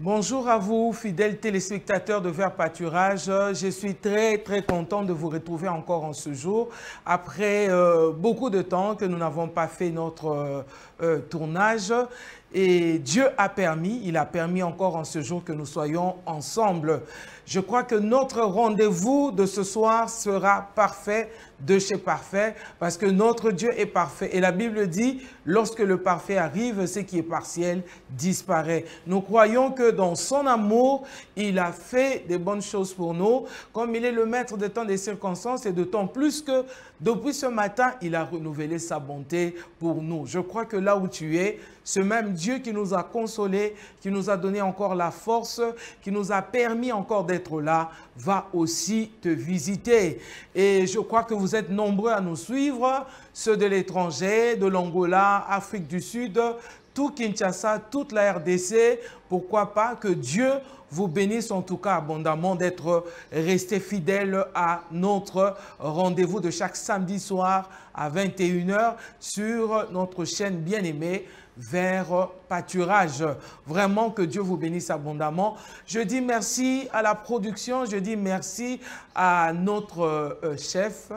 Bonjour à vous, fidèles téléspectateurs de Vert Pâturage. Je suis très content de vous retrouver encore en ce jour. Après beaucoup de temps que nous n'avons pas fait notre tournage. Et Dieu a permis, il a permis encore en ce jour que nous soyons ensemble. Je crois que notre rendez-vous de ce soir sera parfait de chez parfait parce que notre Dieu est parfait. Et la Bible dit, lorsque le parfait arrive, ce qui est partiel disparaît. Nous croyons que dans son amour, il a fait des bonnes choses pour nous. Comme il est le maître de temps des circonstances et d'autant plus que depuis ce matin, il a renouvelé sa bonté pour nous. Je crois que là où tu es, ce même Dieu qui nous a consolés, qui nous a donné encore la force, qui nous a permis encore d'être là, va aussi te visiter. Et je crois que vous êtes nombreux à nous suivre, ceux de l'étranger, de l'Angola, Afrique du Sud, tout Kinshasa, toute la RDC. Pourquoi pas que Dieu vous bénisse en tout cas abondamment d'être resté fidèle à notre rendez-vous de chaque samedi soir à 21 h sur notre chaîne bien-aimée Vert Pâturage. Vraiment que Dieu vous bénisse abondamment. Je dis merci à la production, je dis merci à notre chef,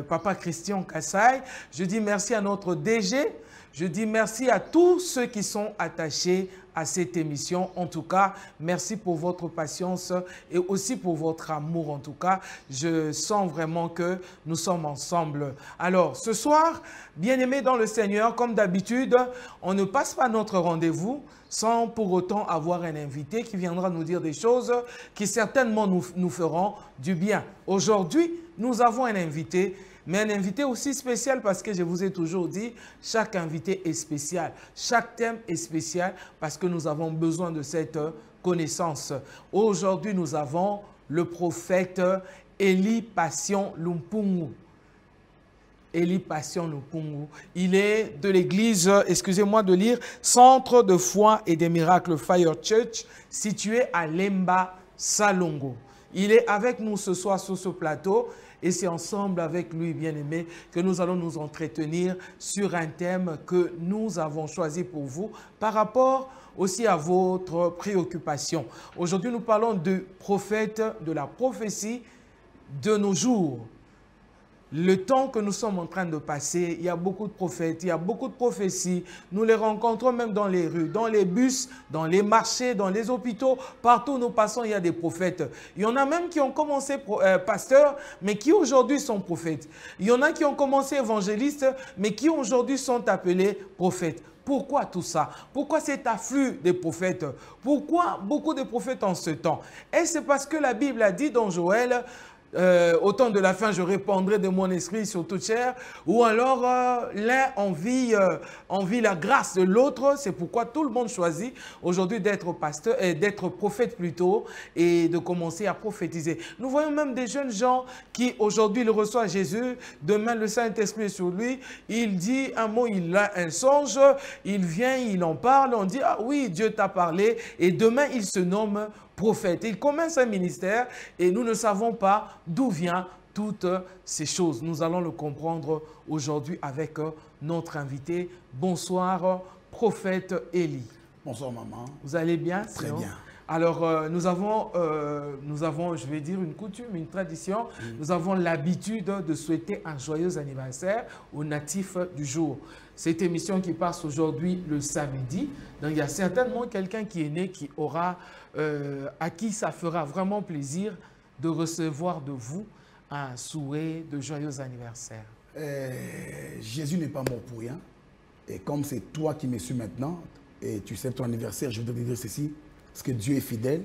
Papa Christian Kassai. Je dis merci à notre DG. Je dis merci à tous ceux qui sont attachés à cette émission. En tout cas, merci pour votre patience et aussi pour votre amour. En tout cas, je sens vraiment que nous sommes ensemble. Alors, ce soir, bien-aimés dans le Seigneur, comme d'habitude, on ne passe pas notre rendez-vous sans pour autant avoir un invité qui viendra nous dire des choses qui certainement nous feront du bien. Aujourd'hui, nous avons un invité, mais un invité aussi spécial parce que je vous ai toujours dit, chaque invité est spécial. Chaque thème est spécial parce que nous avons besoin de cette connaissance. Aujourd'hui, nous avons le prophète Eli Passion Lumpungu. Eli Passion Lumpungu. Il est de l'église, excusez-moi de lire, Centre de foi et des miracles Fire Church, situé à Lemba, Salongo. Il est avec nous ce soir sur ce plateau. Et c'est ensemble avec lui, bien-aimé, que nous allons nous entretenir sur un thème que nous avons choisi pour vous par rapport aussi à votre préoccupation. Aujourd'hui, nous parlons du prophète, de la prophétie de nos jours. Le temps que nous sommes en train de passer, il y a beaucoup de prophètes, il y a beaucoup de prophéties. Nous les rencontrons même dans les rues, dans les bus, dans les marchés, dans les hôpitaux. Partout où nous passons, il y a des prophètes. Il y en a même qui ont commencé pasteurs, mais qui aujourd'hui sont prophètes. Il y en a qui ont commencé évangélistes, mais qui aujourd'hui sont appelés prophètes. Pourquoi tout ça? Pourquoi cet afflux des prophètes? Pourquoi beaucoup de prophètes en ce temps? Et c'est parce que la Bible a dit dans Joël, au temps de la fin, je répandrai de mon esprit sur toute chair. Ou alors, l'un envie la grâce de l'autre. C'est pourquoi tout le monde choisit aujourd'hui d'être pasteur, d'être prophète plutôt, et de commencer à prophétiser. Nous voyons même des jeunes gens qui aujourd'hui le reçoivent Jésus. Demain, le Saint-Esprit est sur lui. Il dit un mot, il a un songe. Il vient, il en parle. On dit, ah oui, Dieu t'a parlé. Et demain, il se nomme prophète. Il commence un ministère et nous ne savons pas d'où viennent toutes ces choses. Nous allons le comprendre aujourd'hui avec notre invité. Bonsoir, prophète Eli. Bonsoir, maman. Vous allez bien? Très bien. Alors, nous avons, je vais dire, une coutume, une tradition. Nous avons l'habitude de souhaiter un joyeux anniversaire aux natifs du jour. Cette émission qui passe aujourd'hui le samedi. Donc, il y a certainement quelqu'un qui est né qui aura, à qui ça fera vraiment plaisir de recevoir de vous un souhait de joyeux anniversaire. Jésus n'est pas mort pour rien. Et comme c'est toi qui me suis maintenant, et tu sais ton anniversaire, je voudrais te dire ceci. Parce que Dieu est fidèle,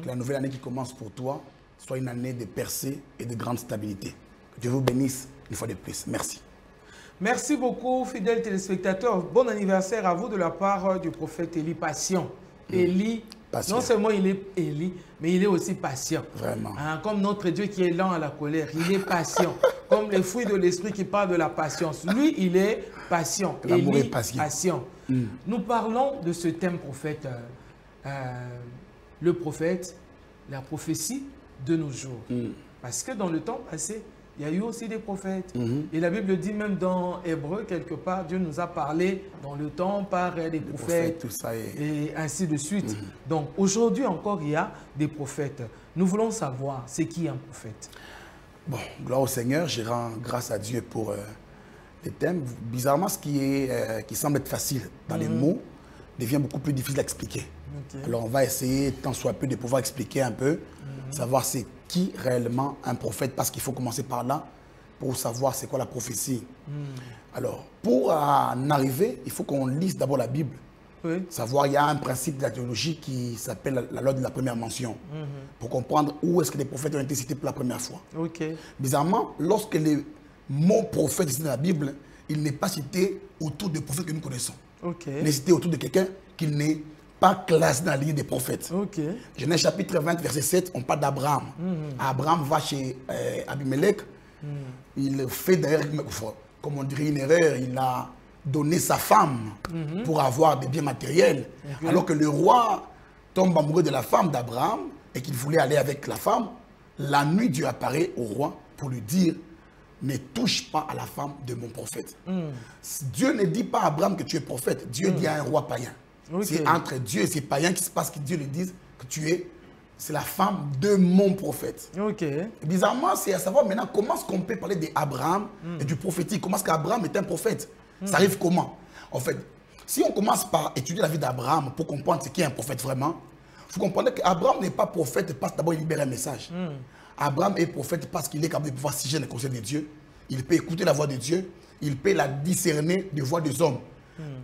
que la nouvelle année qui commence pour toi soit une année de percée et de grande stabilité. Que Dieu vous bénisse une fois de plus. Merci. Merci beaucoup, fidèles téléspectateurs. Bon anniversaire à vous de la part du prophète Eli Passion. Eli, patient. Non seulement il est Eli, mais il est aussi patient. Vraiment. Hein, comme notre Dieu qui est lent à la colère, il est patient. Comme les fruits de l'esprit qui parlent de la patience. Lui, il est patient. L'amour est patient. Nous parlons de ce thème prophète. Le prophète, la prophétie de nos jours. Parce que dans le temps passé, il y a eu aussi des prophètes. Et la Bible dit même dans Hébreu, quelque part, Dieu nous a parlé dans le temps par des prophètes, tout ça et ainsi de suite. Donc aujourd'hui encore, il y a des prophètes. Nous voulons savoir, c'est qui un prophète? Bon, gloire au Seigneur, je rends grâce à Dieu pour les thèmes. Bizarrement, ce qui semble être facile dans les mots devient beaucoup plus difficile à expliquer. Alors on va essayer, tant soit peu, de pouvoir expliquer un peu, savoir c'est qui réellement un prophète, parce qu'il faut commencer par là pour savoir c'est quoi la prophétie. Alors, pour en arriver, il faut qu'on lise d'abord la Bible. Savoir, il y a un principe de la théologie qui s'appelle la loi de la première mention, pour comprendre où est-ce que les prophètes ont été cités pour la première fois. Bizarrement, lorsque les mots prophète est cité dans la Bible, il n'est pas cité autour des prophètes que nous connaissons. Il est cité autour de quelqu'un qui n'est pas classé dans la ligne des prophètes. Genèse chapitre 20, verset 7, on parle d'Abraham. Abraham va chez Abimelech. Il fait d'ailleurs, comme on dirait, une erreur. Il a donné sa femme pour avoir des biens matériels. Alors que le roi tombe amoureux de la femme d'Abraham et qu'il voulait aller avec la femme. La nuit, Dieu apparaît au roi pour lui dire: ne touche pas à la femme de mon prophète. Dieu ne dit pas à Abraham que tu es prophète. Dieu dit à un roi païen. C'est entre Dieu et ses païens qui se passe que Dieu lui dise que tu es, c'est la femme de mon prophète. Bizarrement, c'est à savoir maintenant comment est-ce qu'on peut parler d'Abraham et du prophétique. Comment est-ce qu'Abraham est un prophète? Ça arrive comment? En fait, si on commence par étudier la vie d'Abraham pour comprendre ce qu'est un prophète vraiment, il faut comprendre qu'Abraham n'est pas prophète parce que d'abord il libère un message. Abraham est prophète parce qu'il est capable de pouvoir siéger dans le conseil de Dieu. Il peut écouter la voix de Dieu. Il peut la discerner des voix des hommes.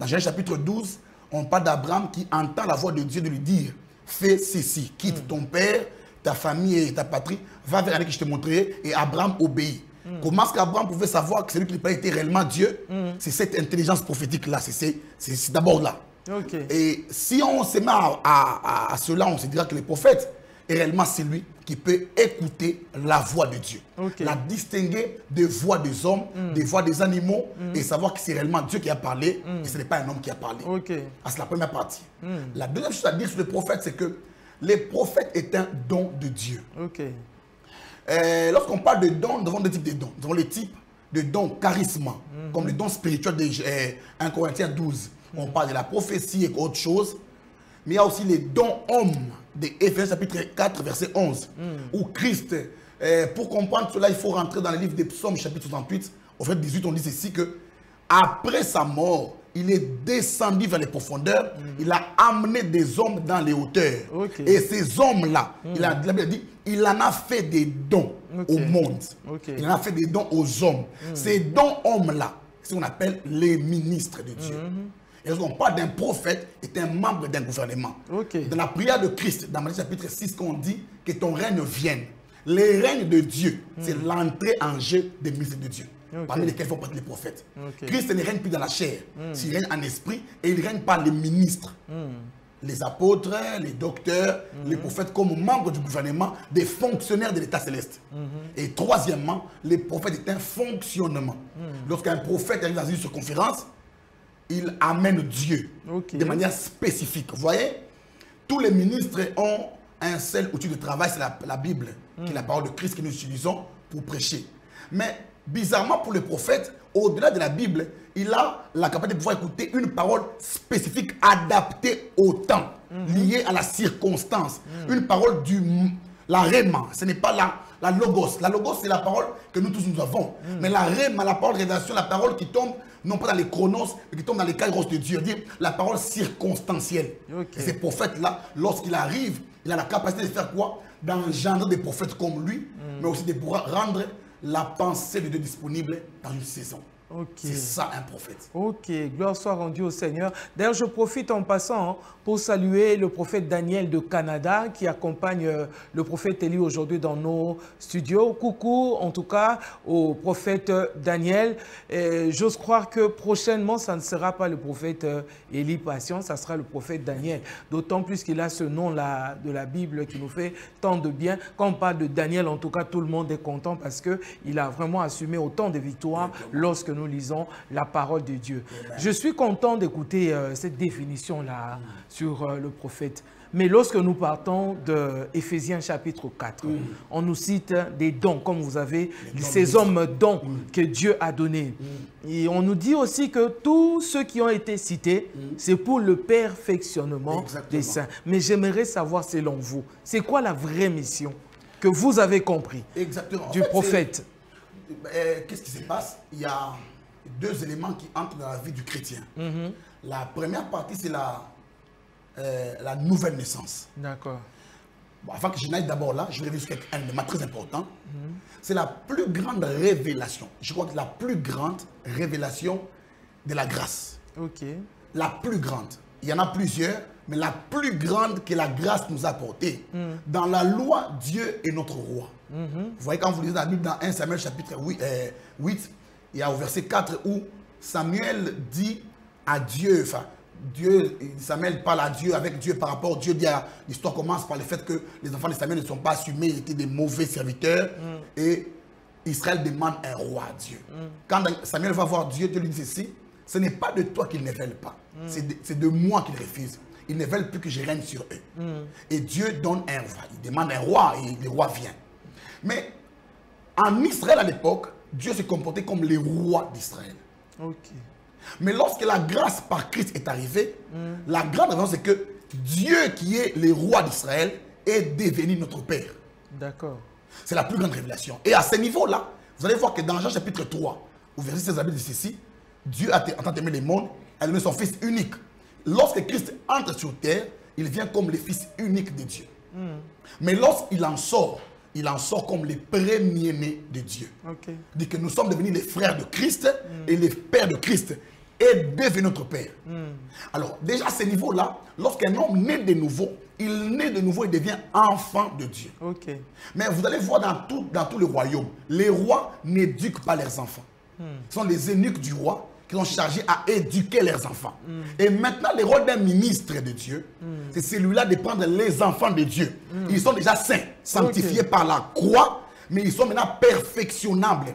Dans Genèse chapitre 12, on parle d'Abraham qui entend la voix de Dieu de lui dire: fais ceci, quitte ton père, ta famille et ta patrie, va vers l'année que je te montrerai. Et Abraham obéit. Comment est-ce qu'Abraham pouvait savoir que celui qui lui était réellement Dieu? C'est cette intelligence prophétique-là. C'est d'abord là. Et si on se met à cela, on se dira que le prophète est réellement celui qui peut écouter la voix de Dieu. La distinguer des voix des hommes, des voix des animaux, et savoir que c'est réellement Dieu qui a parlé et ce n'est pas un homme qui a parlé. C'est la première partie. La deuxième chose à dire sur le prophète, c'est que le prophète est un don de Dieu. Lorsqu'on parle de dons, nous avons deux types de dons. Nous avons le type de dons charisme, comme le don spirituel de 1 Corinthiens 12. On parle de la prophétie et autre chose. Mais il y a aussi les dons hommes de Éphésiens chapitre 4, verset 11, où Christ, pour comprendre cela, il faut rentrer dans le livre des Psaumes, chapitre 68. Au verset 18, on dit ceci que après sa mort, il est descendu vers les profondeurs, il a amené des hommes dans les hauteurs. Et ces hommes-là, la Bible dit, il en a fait des dons au monde. Il en a fait des dons aux hommes. Ces dons hommes-là, c'est ce qu'on appelle les ministres de Dieu. Et lorsqu'on parle d'un prophète, est un membre d'un gouvernement. Dans la prière de Christ, dans Matthieu chapitre 6, qu'on dit que ton règne vienne. Le règne de Dieu, c'est l'entrée en jeu des ministres de Dieu, parmi lesquels font partie les prophètes. Christ ne règne plus dans la chair, il règne en esprit et il règne par les ministres. Les apôtres, les docteurs, les prophètes comme membres du gouvernement, des fonctionnaires de l'état céleste. Et troisièmement, les prophètes est un fonctionnement. Lorsqu'un prophète arrive dans une circonférence, il amène Dieu de manière spécifique. Vous voyez, tous les ministres ont un seul outil de travail, c'est la Bible, qui est la parole de Christ que nous utilisons pour prêcher. Mais bizarrement pour le prophète, au-delà de la Bible, il a la capacité de pouvoir écouter une parole spécifique, adaptée au temps, liée à la circonstance. Une parole la réma, ce n'est pas la logos. La logos, c'est la parole que nous tous nous avons. Mais la réma, la parole de révélation, la parole qui tombe, non pas dans les chronos, mais qui tombe dans les kairos de Dieu, dire la parole circonstancielle. Et ces prophètes-là, lorsqu'il arrive, il a la capacité de faire quoi? D'engendrer des prophètes comme lui, mais aussi de pouvoir rendre la pensée de Dieu disponible dans une saison. C'est ça un prophète. Gloire soit rendue au Seigneur. D'ailleurs, je profite en passant pour saluer le prophète Daniel de Canada qui accompagne le prophète Élie aujourd'hui dans nos studios. Coucou en tout cas au prophète Daniel. J'ose croire que prochainement, ça ne sera pas le prophète Élie Patient, ça sera le prophète Daniel. D'autant plus qu'il a ce nom-là de la Bible qui nous fait tant de bien. Quand on parle de Daniel, en tout cas, tout le monde est content parce qu'il a vraiment assumé autant de victoires lorsque nous lisons la parole de Dieu. Je suis content d'écouter cette définition-là sur le prophète. Mais lorsque nous partons de Éphésiens chapitre 4, on nous cite des dons, comme vous avez ces hommes dons que Dieu a donnés. Et on nous dit aussi que tous ceux qui ont été cités, c'est pour le perfectionnement des saints. Mais j'aimerais savoir, selon vous, c'est quoi la vraie mission que vous avez compris du prophète? Qu'est-ce qui se passe? Il y a deux éléments qui entrent dans la vie du chrétien. La première partie, c'est la nouvelle naissance. D'accord. Bon, avant que je n'aille d'abord là, je vais revenir sur un élément très important. C'est la plus grande révélation. Je crois que la plus grande révélation de la grâce. Ok. La plus grande. Il y en a plusieurs, mais la plus grande que la grâce nous a apportée. Dans la loi, Dieu est notre roi. Vous voyez, quand vous lisez la Bible dans 1 Samuel chapitre 8, il y a au verset 4 où Samuel dit à Dieu, enfin, Samuel parle à Dieu, avec Dieu par rapport à Dieu. L'histoire commence par le fait que les enfants de Samuel ne sont pas assumés, ils étaient des mauvais serviteurs. Et Israël demande un roi à Dieu. Quand Samuel va voir Dieu, Dieu lui dit ceci: ce n'est pas de toi qu'ils ne veulent pas, c'est de moi qu'ils refusent. Ils ne veulent plus que je règne sur eux. Et Dieu donne un roi. Il demande un roi et le roi vient. Mais en Israël à l'époque, Dieu se comportait comme les rois d'Israël. Ok. Mais lorsque la grâce par Christ est arrivée, la grande raison c'est que Dieu qui est le roi d'Israël est devenu notre Père. D'accord. C'est la plus grande révélation. Et à ce niveau-là, vous allez voir que dans Jean chapitre 3, au verset 16, il dit ceci: Dieu a tant aimé le monde, il a donné son Fils unique. Lorsque Christ entre sur terre, il vient comme le Fils unique de Dieu. Mais lorsqu'il en sort comme les premiers-nés de Dieu. Okay. Il dit que nous sommes devenus les frères de Christ et les pères de Christ est devenu notre Père. Alors, déjà à ce niveau-là, lorsqu'un homme naît de nouveau, il naît de nouveau et devient enfant de Dieu. Okay. Mais vous allez voir dans tout le royaume, les rois n'éduquent pas leurs enfants. Ce sont les eunuques du roi qui sont chargés à éduquer leurs enfants. Et maintenant, le rôle d'un ministre de Dieu, c'est celui-là de prendre les enfants de Dieu. Ils sont déjà saints, sanctifiés par la croix, mais ils sont maintenant perfectionnables.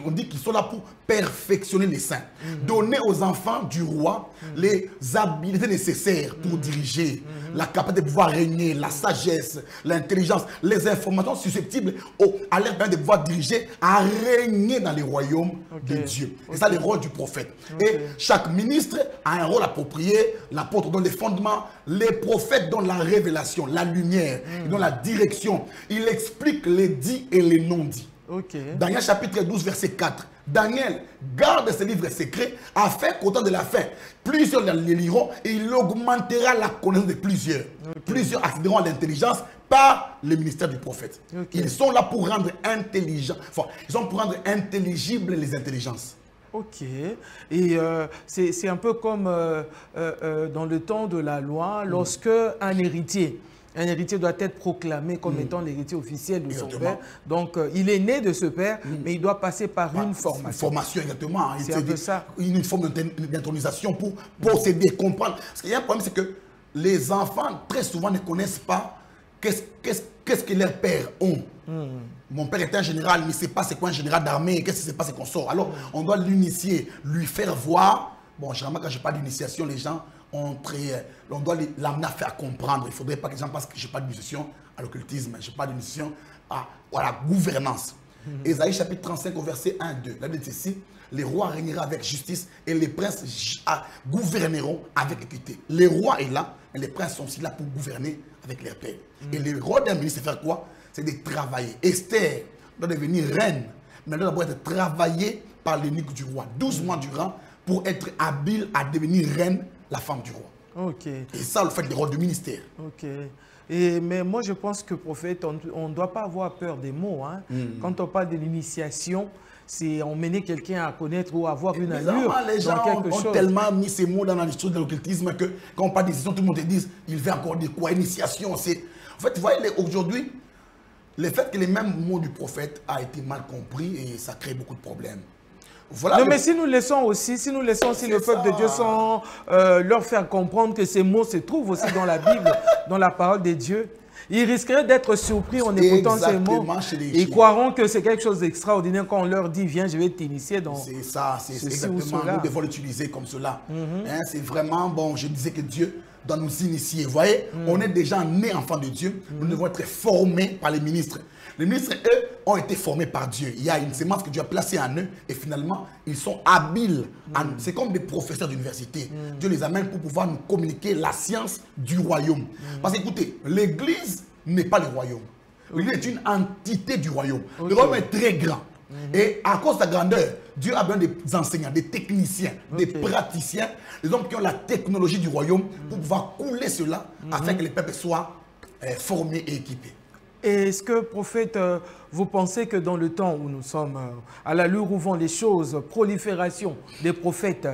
On dit qu'ils sont là pour perfectionner les saints. Donner aux enfants du roi les habiletés nécessaires pour diriger, la capacité de pouvoir régner, la sagesse, l'intelligence, les informations susceptibles à leur permettre de pouvoir diriger, à régner dans les royaumes de Dieu. C'est ça le rôle du prophète. Et chaque ministre a un rôle approprié. L'apôtre donne les fondements, les prophètes donnent la révélation, la lumière, ils donnent la direction. Il explique les dits et les non-dits. Daniel chapitre 12 verset 4. Daniel garde ce livre secret afin qu'au temps de la fin, plusieurs les liront et il augmentera la connaissance de plusieurs. Plusieurs accéderont à l'intelligence par le ministère du prophète. Ils sont là pour rendre intelligent, ils sont pour rendre intelligibles les intelligences. Ok. Et c'est un peu comme dans le temps de la loi, lorsque un héritier doit être proclamé comme étant l'héritier officiel de son père. Donc, il est né de ce père, mais il doit passer par une formation. Une formation, exactement. C'est un peu ça. Une forme d'intronisation pour posséder, comprendre. Parce qu'il y a un problème, c'est que les enfants, très souvent, ne connaissent pas qu'est-ce que leurs pères ont. Mon père était un général, mais il ne sait pas c'est quoi un général d'armée, qu'est-ce qui se passe qu'on sort. Alors, on doit l'initier, lui faire voir. Bon, généralement, quand je parle d'initiation, les gens on doit l'amener à faire comprendre. Il ne faudrait pas que les gens pensent que je n'ai pas d'initiation à l'occultisme, je n'ai pas d'initiation à la gouvernance. Ésaïe chapitre 35 au verset 1-2. La Bible dit ceci: les rois régneront avec justice et les princes gouverneront avec équité. Les rois est là, et les princes sont aussi là pour gouverner avec leur père. Et le rôle d'un ministre, c'est faire quoi? C'est de travailler. Esther doit devenir reine, mais elle doit d'abord être travaillée par l'eunuque du roi 12 mois durant pour être habile à devenir reine, la femme du roi. Ok. Et ça, le fait des rôles du ministère. Ok. Mais moi, je pense que prophète, on ne doit pas avoir peur des mots. Hein. Quand on parle de l'initiation, c'est emmener quelqu'un à connaître ou avoir une allure les gens dans quelque chose. Ont tellement mis ces mots dans l'histoire de l'occultisme que quand on parle d'initiation, tout le monde te dit il veut encore dire quoi? Initiation, c'est... En fait, vous voyez, aujourd'hui, le fait que les mêmes mots du prophète a été mal compris et ça crée beaucoup de problèmes. Voilà non, mais si nous laissons aussi le peuple de Dieu sans leur faire comprendre que ces mots se trouvent aussi dans la Bible, dans la parole de Dieu, Ils risqueraient d'être surpris en écoutant ces mots. Ils croiront que c'est quelque chose d'extraordinaire quand on leur dit, viens, je vais t'initier dans... C'est ça, c'est exactement, nous devons l'utiliser comme cela. Hein, c'est vraiment, bon, je disais que Dieu doit nous initier. Vous voyez, on est déjà né enfant de Dieu, nous devons être formés par les ministres. Les ministres, eux, ont été formés par Dieu. Il y a une sémence que Dieu a placée en eux et finalement, ils sont habiles. C'est comme des professeurs d'université. Dieu les amène pour pouvoir nous communiquer la science du royaume. Parce que, écoutez, l'Église n'est pas le royaume. L'Église est une entité du royaume. Le royaume est très grand. Et à cause de sa grandeur, Dieu a besoin des enseignants, des techniciens, des praticiens, des hommes qui ont la technologie du royaume pour pouvoir couler cela afin que les peuples soient formés et équipés. Est-ce que, prophète, vous pensez que dans le temps où nous sommes, à l'allure où vont les choses, prolifération des prophètes,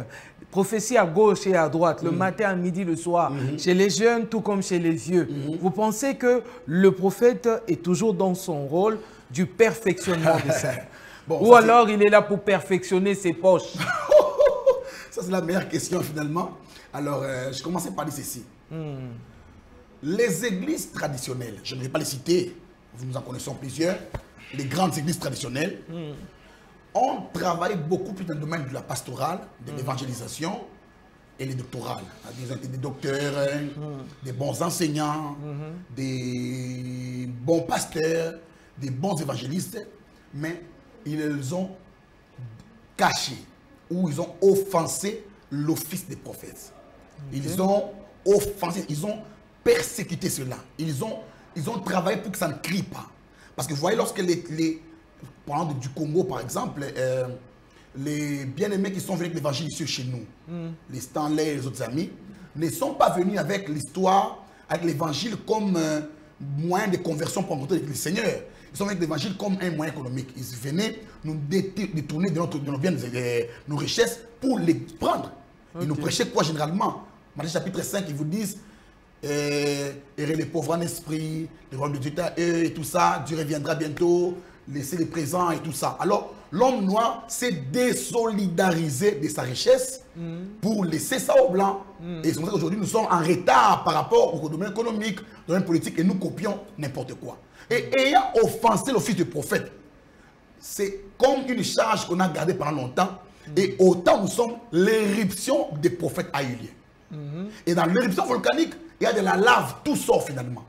prophétie à gauche et à droite, le matin, à midi, le soir, chez les jeunes tout comme chez les vieux, vous pensez que le prophète est toujours dans son rôle du perfectionnement de ça? Bon, ou alors il est là pour perfectionner ses poches? Ça, c'est la meilleure question finalement. Alors, je commençais par dire ceci. Les églises traditionnelles, je ne vais pas les citer, nous en connaissons plusieurs, les grandes églises traditionnelles, ont travaillé beaucoup plus dans le domaine de la pastorale, de l'évangélisation et les doctorales. Ils ont été des docteurs, des bons enseignants, des bons pasteurs, des bons évangélistes, mais ils ont caché ou ils ont offensé l'office des prophètes. Ils ont offensé, ils ont persécuté cela. Ils ont travaillé pour que ça ne crie pas. Parce que vous voyez, lorsque parlant du Congo, par exemple, les bien-aimés qui sont venus avec l'évangile ici chez nous, les Stanley et les autres amis, ne sont pas venus avec l'histoire, avec l'évangile comme moyen de conversion pour rencontrer le Seigneur. Ils sont venus avec l'évangile comme un moyen économique. Ils venaient nous détourner de nos richesses pour les prendre. Ils nous prêchaient quoi généralement? Matthieu chapitre 5, ils vous disent errez les pauvres en esprit, le royaume de Dieu et tout ça, Dieu reviendra bientôt, laissez les présents et tout ça. Alors, l'homme noir s'est désolidarisé de sa richesse pour laisser ça aux blancs. Et c'est pour ça qu'aujourd'hui, nous sommes en retard par rapport au domaine économique, au domaine politique, et nous copions n'importe quoi. Et ayant offensé l'office de prophète, c'est comme une charge qu'on a gardée pendant longtemps, et autant nous sommes, l'éruption des prophètes a eu lieu. Et dans l'éruption volcanique, il y a de la lave, tout sort finalement.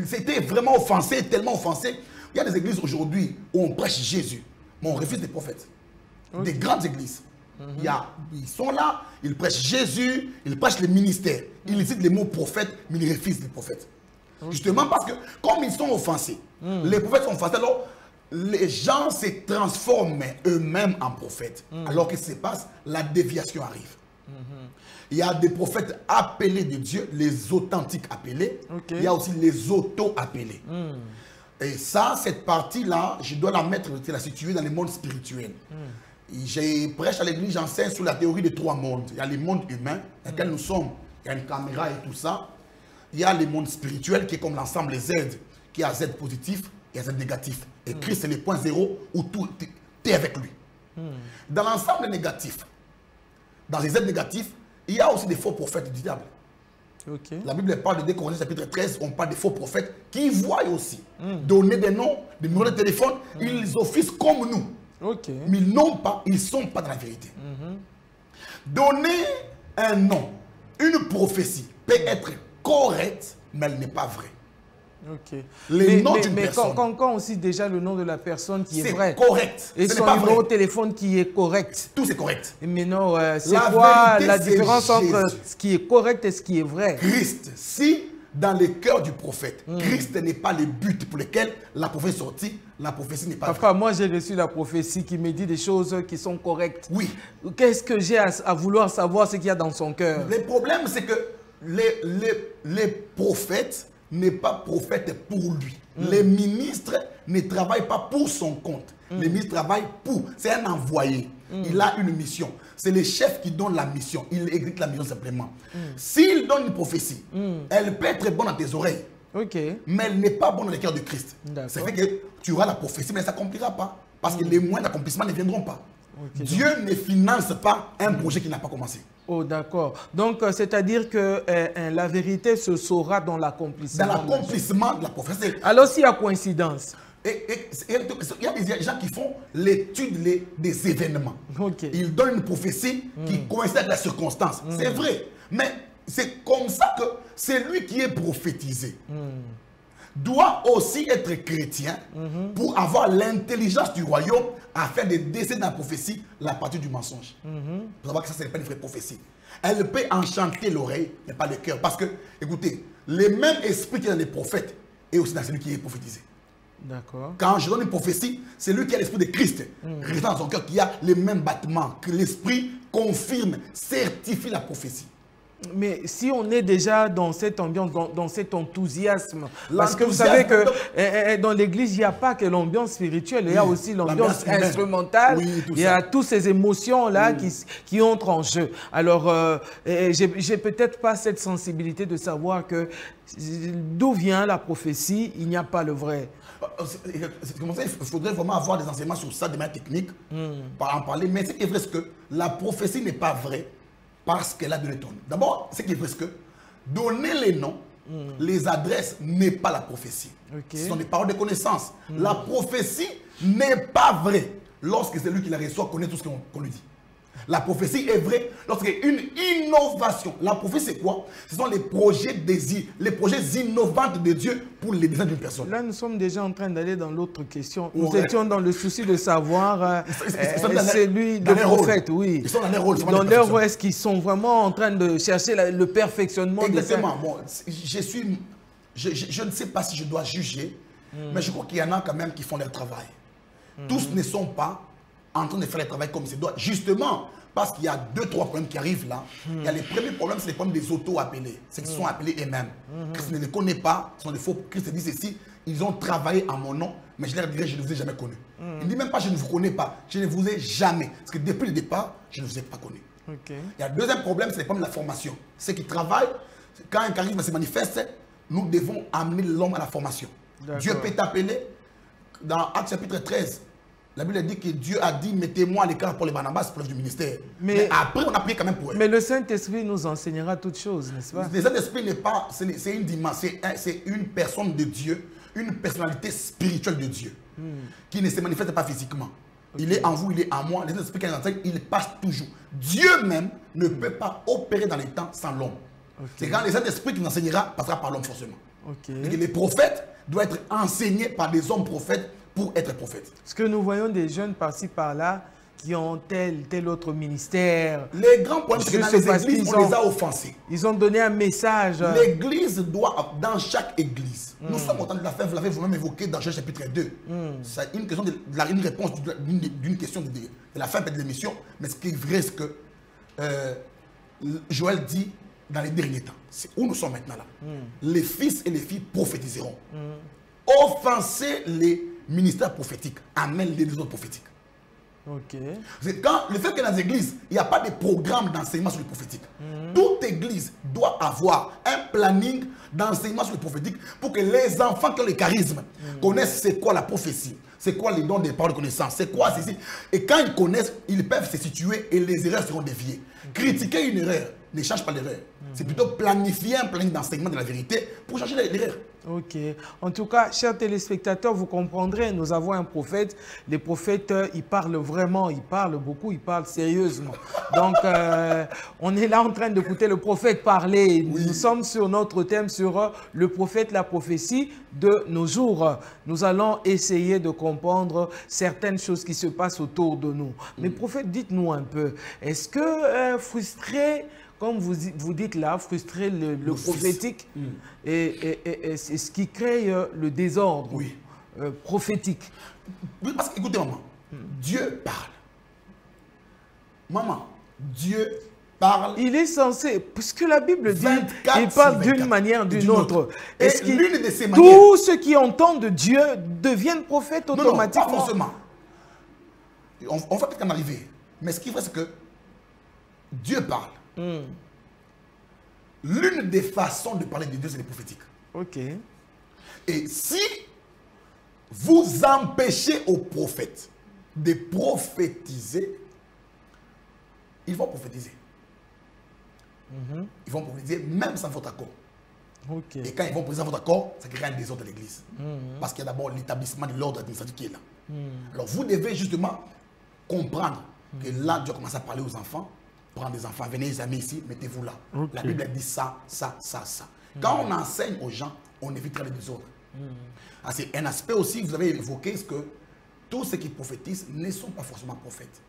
C'était vraiment offensé, tellement offensé. Il y a des églises aujourd'hui où on prêche Jésus, mais on refuse des prophètes. Des grandes églises. Ils sont là, ils prêchent Jésus, ils prêchent les ministères. Ils citent les mots prophètes, mais ils refusent les prophètes. Justement parce que, comme ils sont offensés, les prophètes sont offensés, alors les gens se transforment eux-mêmes en prophètes. Alors que se passe, la déviation arrive. Il y a des prophètes appelés de Dieu, les authentiques appelés. Il y a aussi les auto-appelés. Et ça, cette partie-là, je dois la mettre, la situer dans le monde spirituel. J'ai prêche à l'église, j'enseigne sur la théorie des trois mondes. Il y a le monde humain, dans lequel nous sommes. Il y a une caméra et tout ça. Il y a le monde spirituel qui est comme l'ensemble des Z, qui a Z positif et Z négatif. Et Christ, c'est le point zéro où tout est avec lui. Dans l'ensemble négatif, dans les Z négatifs, il y a aussi des faux prophètes du diable. La Bible parle de 2 Corinthiens chapitre 13, on parle des faux prophètes qui voient aussi donner des noms, des numéros de téléphone, ils officent comme nous. Mais ils n'ont pas, ils ne sont pas dans la vérité. Donner un nom, une prophétie peut être correcte, mais elle n'est pas vraie. Les noms d'une personne. Quand on cite déjà le nom de la personne qui est vrai. C'est correct. Et son numéro de téléphone qui est correct. Tout c'est correct. Mais non, c'est quoi la différence entre ce qui est correct et ce qui est vrai? Christ, si dans le cœur du prophète, Christ n'est pas le but pour lequel la prophétie est sortie, la prophétie n'est pas vraie. Moi j'ai reçu la prophétie qui me dit des choses qui sont correctes. Oui. Qu'est-ce que j'ai à vouloir savoir ce qu'il y a dans son cœur? Le problème c'est que les prophètes n'est pas prophète pour lui. Les ministres ne travaillent pas pour son compte. Les ministres travaillent pour. C'est un envoyé. Il a une mission. C'est le chef qui donne la mission. Il exécute la mission simplement. S'il donne une prophétie, elle peut être bonne dans tes oreilles. Mais elle n'est pas bonne dans le cœur de Christ. Ça fait que tu auras la prophétie, mais elle ne s'accomplira pas. Parce que les moyens d'accomplissement ne viendront pas. Okay, Dieu ne finance pas un projet qui n'a pas commencé. Oh, d'accord. Donc, c'est-à-dire que la vérité se saura dans l'accomplissement. Dans l'accomplissement de la prophétie. Alors, s'il y a coïncidence. Il y a des gens qui font l'étude des événements. Okay. Ils donnent une prophétie qui coïncide avec la circonstance. C'est vrai. Mais c'est comme ça que celui qui est prophétisé doit aussi être chrétien pour avoir l'intelligence du royaume afin de décider dans la prophétie la partie du mensonge. Pour savoir que ça, ce n'est pas une vraie prophétie. Elle peut enchanter l'oreille, mais pas le cœur. Parce que, écoutez, le même esprit qui est dans les prophètes est aussi dans celui qui est prophétisé. D'accord. Quand je donne une prophétie, c'est lui qui a l'esprit de Christ, restant dans son cœur, qui a les mêmes battements, que l'esprit confirme, certifie la prophétie. Mais si on est déjà dans cette ambiance, dans cet enthousiasme, parce que vous savez que dans l'église, il n'y a pas que l'ambiance spirituelle, il y a aussi l'ambiance instrumentale, il y a toutes ces émotions-là qui entrent en jeu. Alors, j'ai peut-être pas cette sensibilité de savoir que d'où vient la prophétie, il n'y a pas le vrai. Comme ça, il faudrait vraiment avoir des enseignements sur ça de manière technique, pour en parler. Mais ce qui est vrai, c'est que la prophétie n'est pas vraie parce qu'elle a donné ton nom. D'abord, ce qui est vrai, c'est que donner les noms, les adresses, n'est pas la prophétie. Okay. Ce sont des paroles de connaissance. La prophétie n'est pas vraie lorsque celui qui la reçoit connaît tout ce qu'on lui dit. La prophétie est vraie lorsqu'il y a une innovation. La prophétie, c'est quoi? Ce sont les projets désirs, les projets innovants de Dieu pour les désirs d'une personne. Là, nous sommes déjà en train d'aller dans l'autre question. Nous étions dans le souci de savoir celui de prophète, oui. Ils sont dans leur rôle. Dans leur rôle, est-ce qu'ils sont vraiment en train de chercher le perfectionnement? Exactement. Bon, je ne sais pas si je dois juger, mais je crois qu'il y en a quand même qui font leur travail. Tous ne sont pas en train de faire le travail comme c'est doit. Justement, parce qu'il y a 2-3 problèmes qui arrivent là. Il y a les premiers problèmes, c'est les problèmes des auto-appelés. C'est qu'ils sont appelés eux-mêmes. Christ ne les connaît pas, ce sont des faux. Christ dit ceci, ils ont travaillé à mon nom, mais je leur dirais, je ne vous ai jamais connu. Il ne dit même pas, je ne vous connais pas. Je ne vous ai jamais. Parce que depuis le départ, je ne vous ai pas connu. Okay. Il y a le deuxième problème, c'est le problème de la formation. Ceux qui travaillent, quand un charisme se manifeste, nous devons amener l'homme à la formation. Dieu peut t'appeler, dans Actes chapitre 13, la Bible dit que Dieu a dit, mettez-moi à l'écart pour les Barnabas, preuve du ministère. Mais après, on a prié quand même pour eux. Mais le Saint-Esprit nous enseignera toutes choses, n'est-ce pas? Le Saint-Esprit n'est pas, c'est une dimension, c'est une personne de Dieu, une personnalité spirituelle de Dieu, qui ne se manifeste pas physiquement. Okay. Il est en vous, il est en moi, les esprits qui nous enseignent, il passe toujours. Dieu même ne peut pas opérer dans les temps sans l'homme. Okay. C'est quand le Saint-Esprit qui nous enseignera, passera par l'homme forcément. Okay. Et les prophètes doivent être enseignés par des hommes prophètes pour être prophète. Parce que nous voyons des jeunes par-ci par-là qui ont tel autre ministère. Les grands problèmes, c'est que dans les églises, on les a offensés. Ils ont donné un message. L'église doit, dans chaque église, nous sommes en train de la faire, vous l'avez vous-même évoqué dans Genèse chapitre 2. C'est une question une réponse d'une question de la fin de l'émission, mais ce qui est vrai, c'est que Joël dit dans les derniers temps, c'est où nous sommes maintenant là, les fils et les filles prophétiseront. Offenser les ministère prophétique amène les autres prophétiques. Quand le fait que dans les églises, il n'y a pas de programme d'enseignement sur le prophétique. Toute église doit avoir un planning d'enseignement sur le prophétique pour que les enfants qui ont le charisme connaissent c'est quoi la prophétie, c'est quoi les dons des paroles de connaissance, c'est quoi ceci. Et quand ils connaissent, ils peuvent se situer et les erreurs seront déviées. Critiquer une erreur ne change pas l'erreur. C'est plutôt planifier un planning d'enseignement de la vérité pour changer l'erreur. Ok. En tout cas, chers téléspectateurs, vous comprendrez, nous avons un prophète. Les prophètes, ils parlent vraiment, ils parlent beaucoup, ils parlent sérieusement. Donc, on est là en train d'écouter le prophète parler. Oui. Nous sommes sur notre thème, sur le prophète, la prophétie de nos jours. Nous allons essayer de comprendre certaines choses qui se passent autour de nous. Mais prophète, dites-nous un peu, est-ce que frustré, comme vous dites là, frustrer le prophétique, et c'est ce qui crée le désordre prophétique. Parce que, écoutez, maman, Dieu parle. Maman, Dieu parle. Il est censé, puisque la Bible dit, il parle d'une manière ou d'une autre. Est-ce que l'une de ces manières, tous ceux qui entendent Dieu deviennent prophètes automatiquement? Non, pas forcément. On va peut-être en arriver. Mais ce qui est vrai, c'est que Dieu parle. L'une des façons de parler de Dieu, c'est le prophétique. Ok. Et si vous empêchez aux prophètes de prophétiser, ils vont prophétiser. Ils vont prophétiser même sans votre accord. Et quand ils vont poser votre accord, ça crée un désordre de l'église. Parce qu'il y a d'abord l'établissement de l'ordre administratif qui est là. Alors vous devez justement comprendre que là, Dieu commence à parler aux enfants. Prendre des enfants, venez les amis ici, mettez-vous là. La Bible dit ça, ça, ça, ça. Quand on enseigne aux gens, on évitera les désordres. C'est un aspect aussi, vous avez évoqué, ce que tous ceux qui prophétisent ne sont pas forcément prophètes.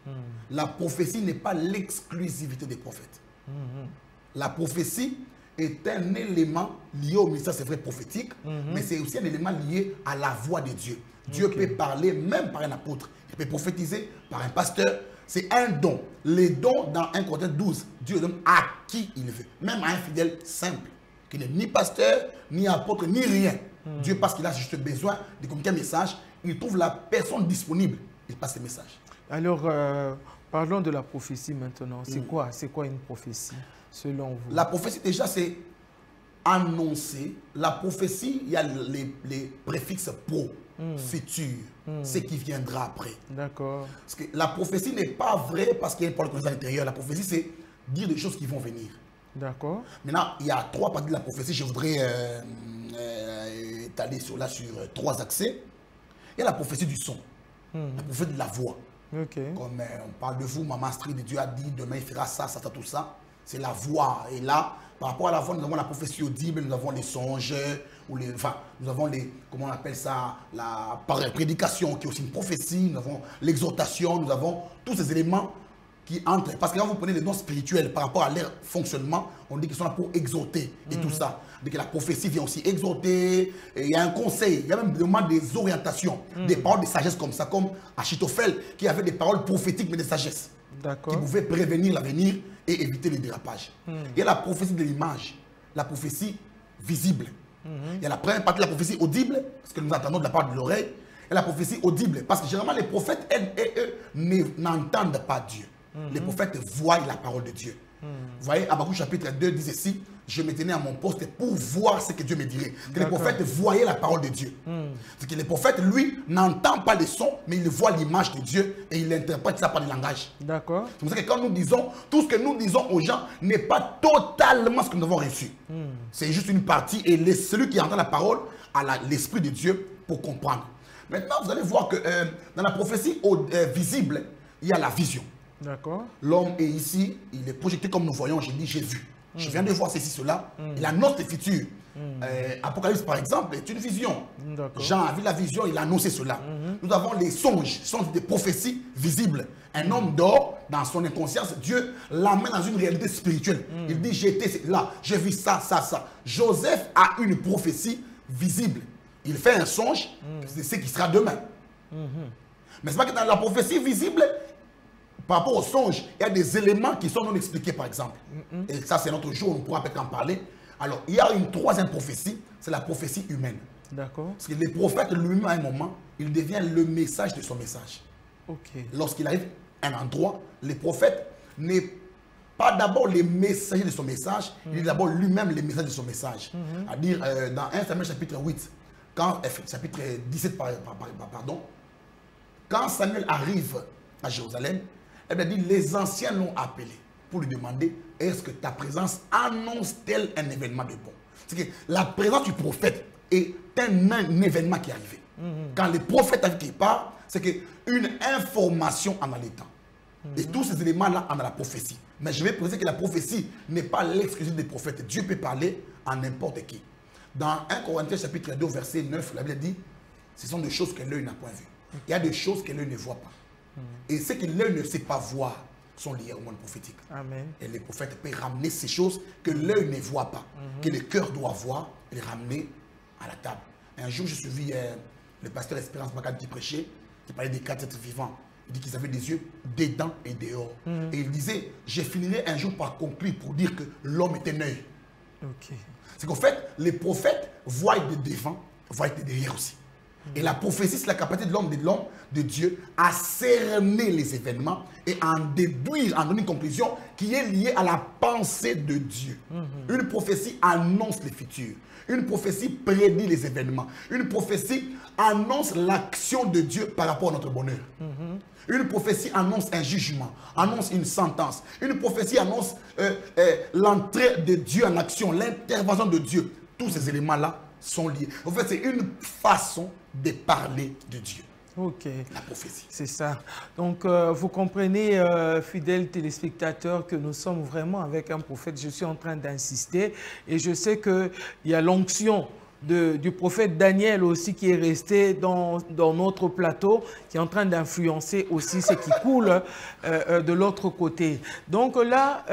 La prophétie n'est pas l'exclusivité des prophètes. La prophétie est un élément lié au ministère, c'est vrai, prophétique, mais c'est aussi un élément lié à la voix de Dieu. Dieu peut parler même par un apôtre. Il peut prophétiser par un pasteur. C'est un don. Les dons, dans 1 Corinthiens 12, Dieu donne à qui il veut. Même à un fidèle simple, qui n'est ni pasteur, ni apôtre, ni rien. Dieu, parce qu'il a juste besoin de communiquer un message, il trouve la personne disponible, il passe le message. Alors, parlons de la prophétie maintenant. C'est quoi une prophétie, selon vous? La prophétie, déjà, c'est annoncer. La prophétie, il y a les préfixes pro, futur, ce qui viendra après. D'accord. Parce que la prophétie n'est pas vraie parce qu'il y a une parole à l'intérieur. La prophétie, c'est dire des choses qui vont venir. D'accord. Maintenant, il y a 3 parties de la prophétie. Je voudrais étaler sur 3 accès. Il y a la prophétie du son, la prophétie de la voix. Comme on parle de vous, Maman Astrid, Dieu a dit, demain il fera ça, ça, ça, tout ça. C'est la voix. Et là, par rapport à la voix, nous avons la prophétie audible, nous avons les songes, nous avons les, comment on appelle ça, la prédication qui est aussi une prophétie, nous avons l'exhortation, nous avons tous ces éléments qui entrent. Parce que quand vous prenez les dons spirituels par rapport à leur fonctionnement, on dit qu'ils sont là pour exhorter et tout ça. Donc la prophétie vient aussi exhorter, et il y a un conseil, il y a même des orientations, des paroles de sagesse comme ça, comme Achitophel qui avait des paroles prophétiques mais de sagesse, qui pouvaient prévenir l'avenir et éviter les dérapages. Il y a la prophétie de l'image, la prophétie visible. Il y a la première partie de la prophétie audible, parce que nous entendons de la part de l'oreille, et la prophétie audible, parce que généralement les prophètes, eux, n'entendent pas Dieu. Les prophètes voient la parole de Dieu. Vous voyez, Habakkuk chapitre 2 dit ceci, je me tenais à mon poste pour voir ce que Dieu me dirait. Que les prophètes voyaient la parole de Dieu. C'est que les prophètes, lui, n'entendent pas les sons, mais il voit l'image de Dieu et il interprète ça par le langage. D'accord. C'est pour ça que quand nous disons, tout ce que nous disons aux gens n'est pas totalement ce que nous avons reçu. C'est juste une partie et celui qui entend la parole a l'esprit de Dieu pour comprendre. Maintenant, vous allez voir que dans la prophétie visible, il y a la vision. D'accord. L'homme est ici, il est projeté comme nous voyons, j'ai dit j'ai vu. Je viens de voir ceci, cela. Il annonce le futur. Apocalypse, par exemple, est une vision. Jean a vu la vision, il a annoncé cela. Nous avons les songes, ce sont des prophéties visibles. Un homme dort dans son inconscience, Dieu l'amène dans une réalité spirituelle. Il dit j'étais là, j'ai vu ça, ça, ça. Joseph a une prophétie visible. Il fait un songe, c'est ce qui sera demain. Mais c'est pas que dans la prophétie visible, par rapport au songe, il y a des éléments qui sont non expliqués, par exemple. Et ça, c'est notre jour, on pourra peut-être en parler. Alors, il y a une troisième prophétie, c'est la prophétie humaine. D'accord. Parce que le prophète lui-même, à un moment, il devient le message de son message. Lorsqu'il arrive à un endroit, le prophète n'est pas d'abord le messager de son message, il est d'abord lui-même le message de son message. C'est-à-dire, dans 1 Samuel chapitre 8, chapitre 17, pardon, quand Samuel arrive à Jérusalem, il dit, les anciens l'ont appelé pour lui demander, est-ce que ta présence annonce-t-elle un événement de bon? C'est que la présence du prophète est un événement qui est arrivé. Quand le prophète arrive quelque part, c'est qu'une information en a le temps. Et tous ces éléments-là en a la prophétie. Mais je vais préciser que la prophétie n'est pas l'exclusivité des prophètes. Dieu peut parler à n'importe qui. Dans 1 Corinthiens chapitre 2, verset 9, la Bible dit, ce sont des choses que l'œil n'a point vues. Il y a des choses que l'œil ne voit pas. Et ce que l'œil ne sait pas voir sont liés au monde prophétique. Amen. Et les prophètes peuvent ramener ces choses que l'œil ne voit pas, que le cœur doit voir et les ramener à la table. Un jour, je suivis le pasteur Espérance Bakad qui prêchait, qui parlait des 4 êtres vivants. Il dit qu'ils avaient des yeux dedans et dehors. Et il disait, je finirai un jour par conclure pour dire que l'homme est un œil. C'est qu'en fait, les prophètes voient de devant, voient de derrière aussi. Et la prophétie, c'est la capacité de l'homme, de Dieu, à cerner les événements et à en déduire, en donner une conclusion qui est liée à la pensée de Dieu. Une prophétie annonce le futur. Une prophétie prédit les événements. Une prophétie annonce l'action de Dieu par rapport à notre bonheur. Une prophétie annonce un jugement, annonce une sentence. Une prophétie annonce l'entrée de Dieu en action, l'intervention de Dieu. Tous ces éléments-là sont liés. En fait, c'est une façon de parler de Dieu. Ok. La prophétie. C'est ça. Donc, vous comprenez, fidèles téléspectateurs, que nous sommes vraiment avec un prophète. Je suis en train d'insister et je sais qu'il y a l'onction du prophète Daniel aussi qui est resté dans notre plateau, qui est en train d'influencer aussi ce qui coule de l'autre côté. Donc là,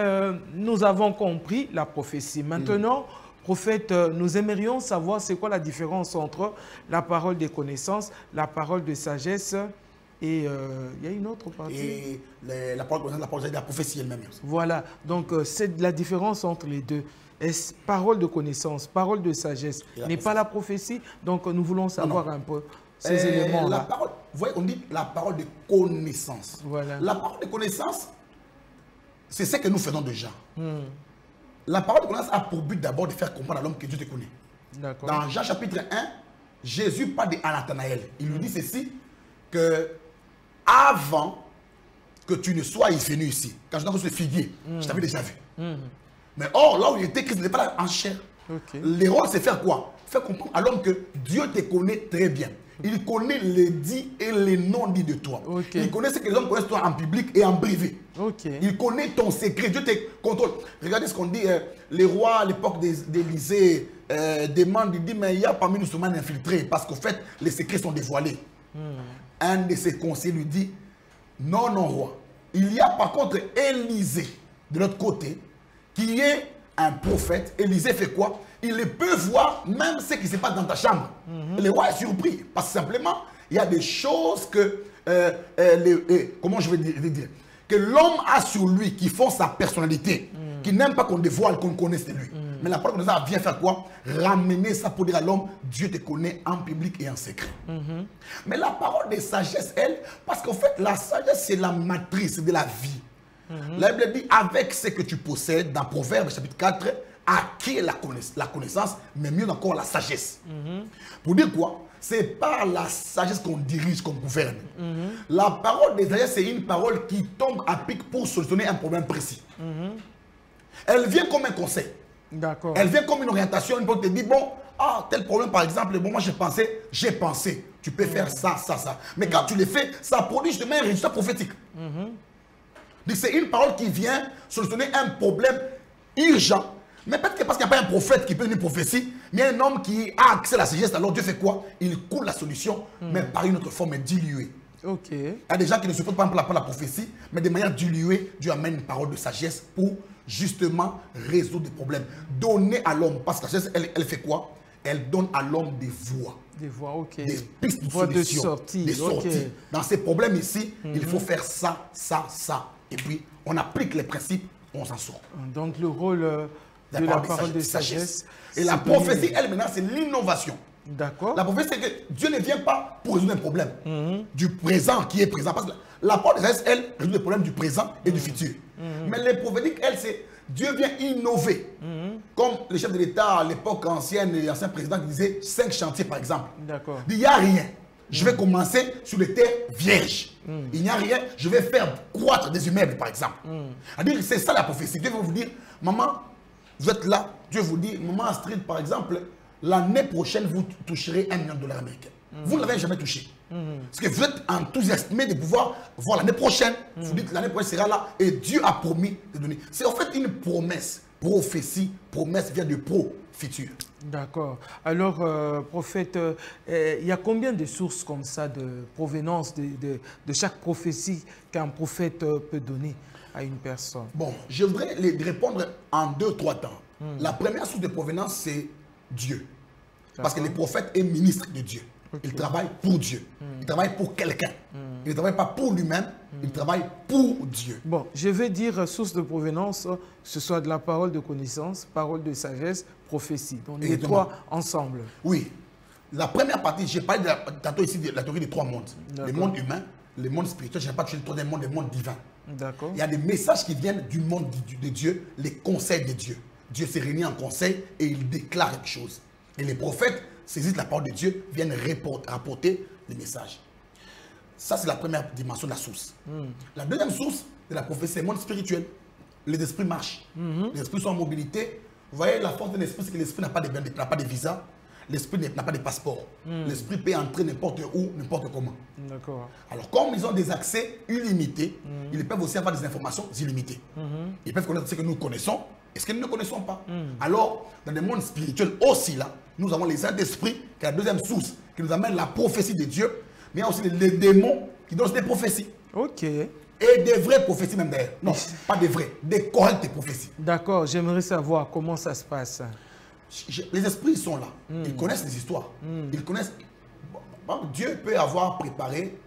nous avons compris la prophétie. Maintenant, prophète, nous aimerions savoir c'est quoi la différence entre la parole des connaissances, la parole de sagesse et il y a une autre partie. Et la parole de la prophétie elle-même. Voilà, donc c'est la différence entre les deux. Est-ce parole de connaissance, parole de sagesse n'est pas la prophétie? Donc nous voulons savoir un peu ces éléments-là. Vous voyez, on dit la parole de connaissance. Voilà. La parole de connaissance, c'est ce que nous faisons déjà. La parole de connaissance a pour but d'abord de faire comprendre à l'homme que Dieu te connaît. Dans Jean chapitre 1, Jésus parle à Nathanaël. Il lui dit ceci, que avant que tu ne sois venu ici, quand je t'ai reçu le figuier, je t'avais déjà vu. Mais or, là où il était, Christ n'était pas là en chair. L'erreur, c'est faire quoi? Faire comprendre à l'homme que Dieu te connaît très bien. Il connaît les dits et les non-dits de toi. Il connaît ce que les hommes connaissent toi en public et en privé. Il connaît ton secret. Dieu te contrôle. Regardez ce qu'on dit. Les rois à l'époque d'Élysée demandent, il dit, mais il y a parmi nous seulement infiltrés parce qu'au fait, les secrets sont dévoilés. Un de ses conseillers lui dit, non, non, roi. Il y a par contre Élisée de l'autre côté qui est un prophète. Élisée fait quoi? Il peut voir même ce qui se passe dans ta chambre. Le roi est surpris. Parce que simplement, il y a des choses que, comment je vais dire, que l'homme a sur lui qui font sa personnalité, qui n'aime pas qu'on dévoile, qu'on connaisse de lui. Mais la parole de Dieu vient faire quoi? Ramener ça pour dire à l'homme, Dieu te connaît en public et en secret. Mais la parole de sagesse, elle, parce qu'en fait, la sagesse, c'est la matrice de la vie. La Bible dit, avec ce que tu possèdes, dans Proverbe chapitre 4, acquiert la connaissance, mais mieux encore la sagesse. Pour dire quoi? C'est par la sagesse qu'on dirige, qu'on gouverne. La parole de sagesse, c'est une parole qui tombe à pic pour solutionner un problème précis. Elle vient comme un conseil. Elle vient comme une orientation. Une fois te dit, bon, tel problème par exemple, bon, moi j'ai pensé, tu peux faire ça, ça, ça. Mais quand tu le fais, ça produit justement un résultat prophétique. C'est une parole qui vient solutionner un problème urgent. Mais peut-être que parce qu'il n'y a pas un prophète qui peut donner une prophétie, mais un homme qui a accès à la sagesse, alors Dieu fait quoi? Il coule la solution, mais par une autre forme diluée. Il y a des gens qui ne supportent pas la prophétie, mais de manière diluée, Dieu amène une parole de sagesse pour justement résoudre des problèmes. Donner à l'homme, parce que la sagesse, elle fait quoi? Elle donne à l'homme des voies. Des voies, des pistes de solution, des sorties. Dans ces problèmes ici, il faut faire ça, ça, ça. Et puis, on applique les principes, on s'en sort. Donc, le rôle de la parole de sagesse. Et la prophétie, elle, maintenant, c'est l'innovation. D'accord. La prophétie, c'est que Dieu ne vient pas pour résoudre un problème du présent qui est présent. Parce que la parole de sagesse, elle, résout les problèmes du présent et du futur. Mais les prophétiques, elle, c'est Dieu vient innover. Comme le chef de l'État à l'époque ancienne, l'ancien président qui disait 5 chantiers, par exemple. D'accord. Il n'y a rien. Je vais commencer sur les terres vierges. Il n'y a rien. Je vais faire croître des immeubles, par exemple. C'est ça la prophétie. Dieu va vous dire, maman, vous êtes là. Dieu vous dit, maman Astrid, par exemple, l'année prochaine, vous toucherez $1 million américains. Vous ne l'avez jamais touché. Parce que vous êtes enthousiasmé de pouvoir voir l'année prochaine. Vous dites que l'année prochaine sera là. Et Dieu a promis de donner. C'est en fait une promesse. Prophétie, promesse vient de futur. D'accord. Alors, prophète, il y a combien de sources comme ça de provenance de chaque prophétie qu'un prophète peut donner à une personne? Bon, je voudrais répondre en 2-3 temps. La première source de provenance, c'est Dieu. Parce que le prophète est ministre de Dieu. Il travaille pour Dieu. Il travaille pour quelqu'un. Il ne travaille pas pour lui-même, il travaille pour Dieu. Bon, je vais dire source de provenance, que ce soit de la parole de connaissance, parole de sagesse, prophétie. Donc les trois ensemble. Oui. La première partie, j'ai parlé tantôt ici de la théorie des trois mondes. Le monde humain, le monde spirituel, je n'ai pas touché le troisième monde, le monde divin. D'accord. Il y a des messages qui viennent du monde de Dieu, les conseils de Dieu. Dieu s'est réuni en conseil et il déclare quelque chose. Et les prophètes saisissent la parole de Dieu, viennent rapporter les messages. Ça, c'est la première dimension de la source. La deuxième source de la prophétie, c'est le monde spirituel. Les esprits marchent. Les esprits sont en mobilité. Vous voyez, la force de l'esprit, c'est que l'esprit n'a pas de visa. L'esprit n'a pas de passeport. L'esprit peut entrer n'importe où, n'importe comment. D'accord. Alors, comme ils ont des accès illimités, ils peuvent aussi avoir des informations illimitées. Ils peuvent connaître ce que nous connaissons et ce que nous ne connaissons pas. Alors, dans le monde spirituel aussi, là, nous avons les Saint-Esprit, qui est la deuxième source, qui nous amène la prophétie de Dieu. Mais il y a aussi les démons qui donnent des prophéties. Ok. Et des vraies prophéties même d'ailleurs. Non, pas des vraies, des correctes prophéties. D'accord, j'aimerais savoir comment ça se passe. Les esprits sont là. Ils connaissent les histoires. Ils connaissent... Dieu peut avoir préparé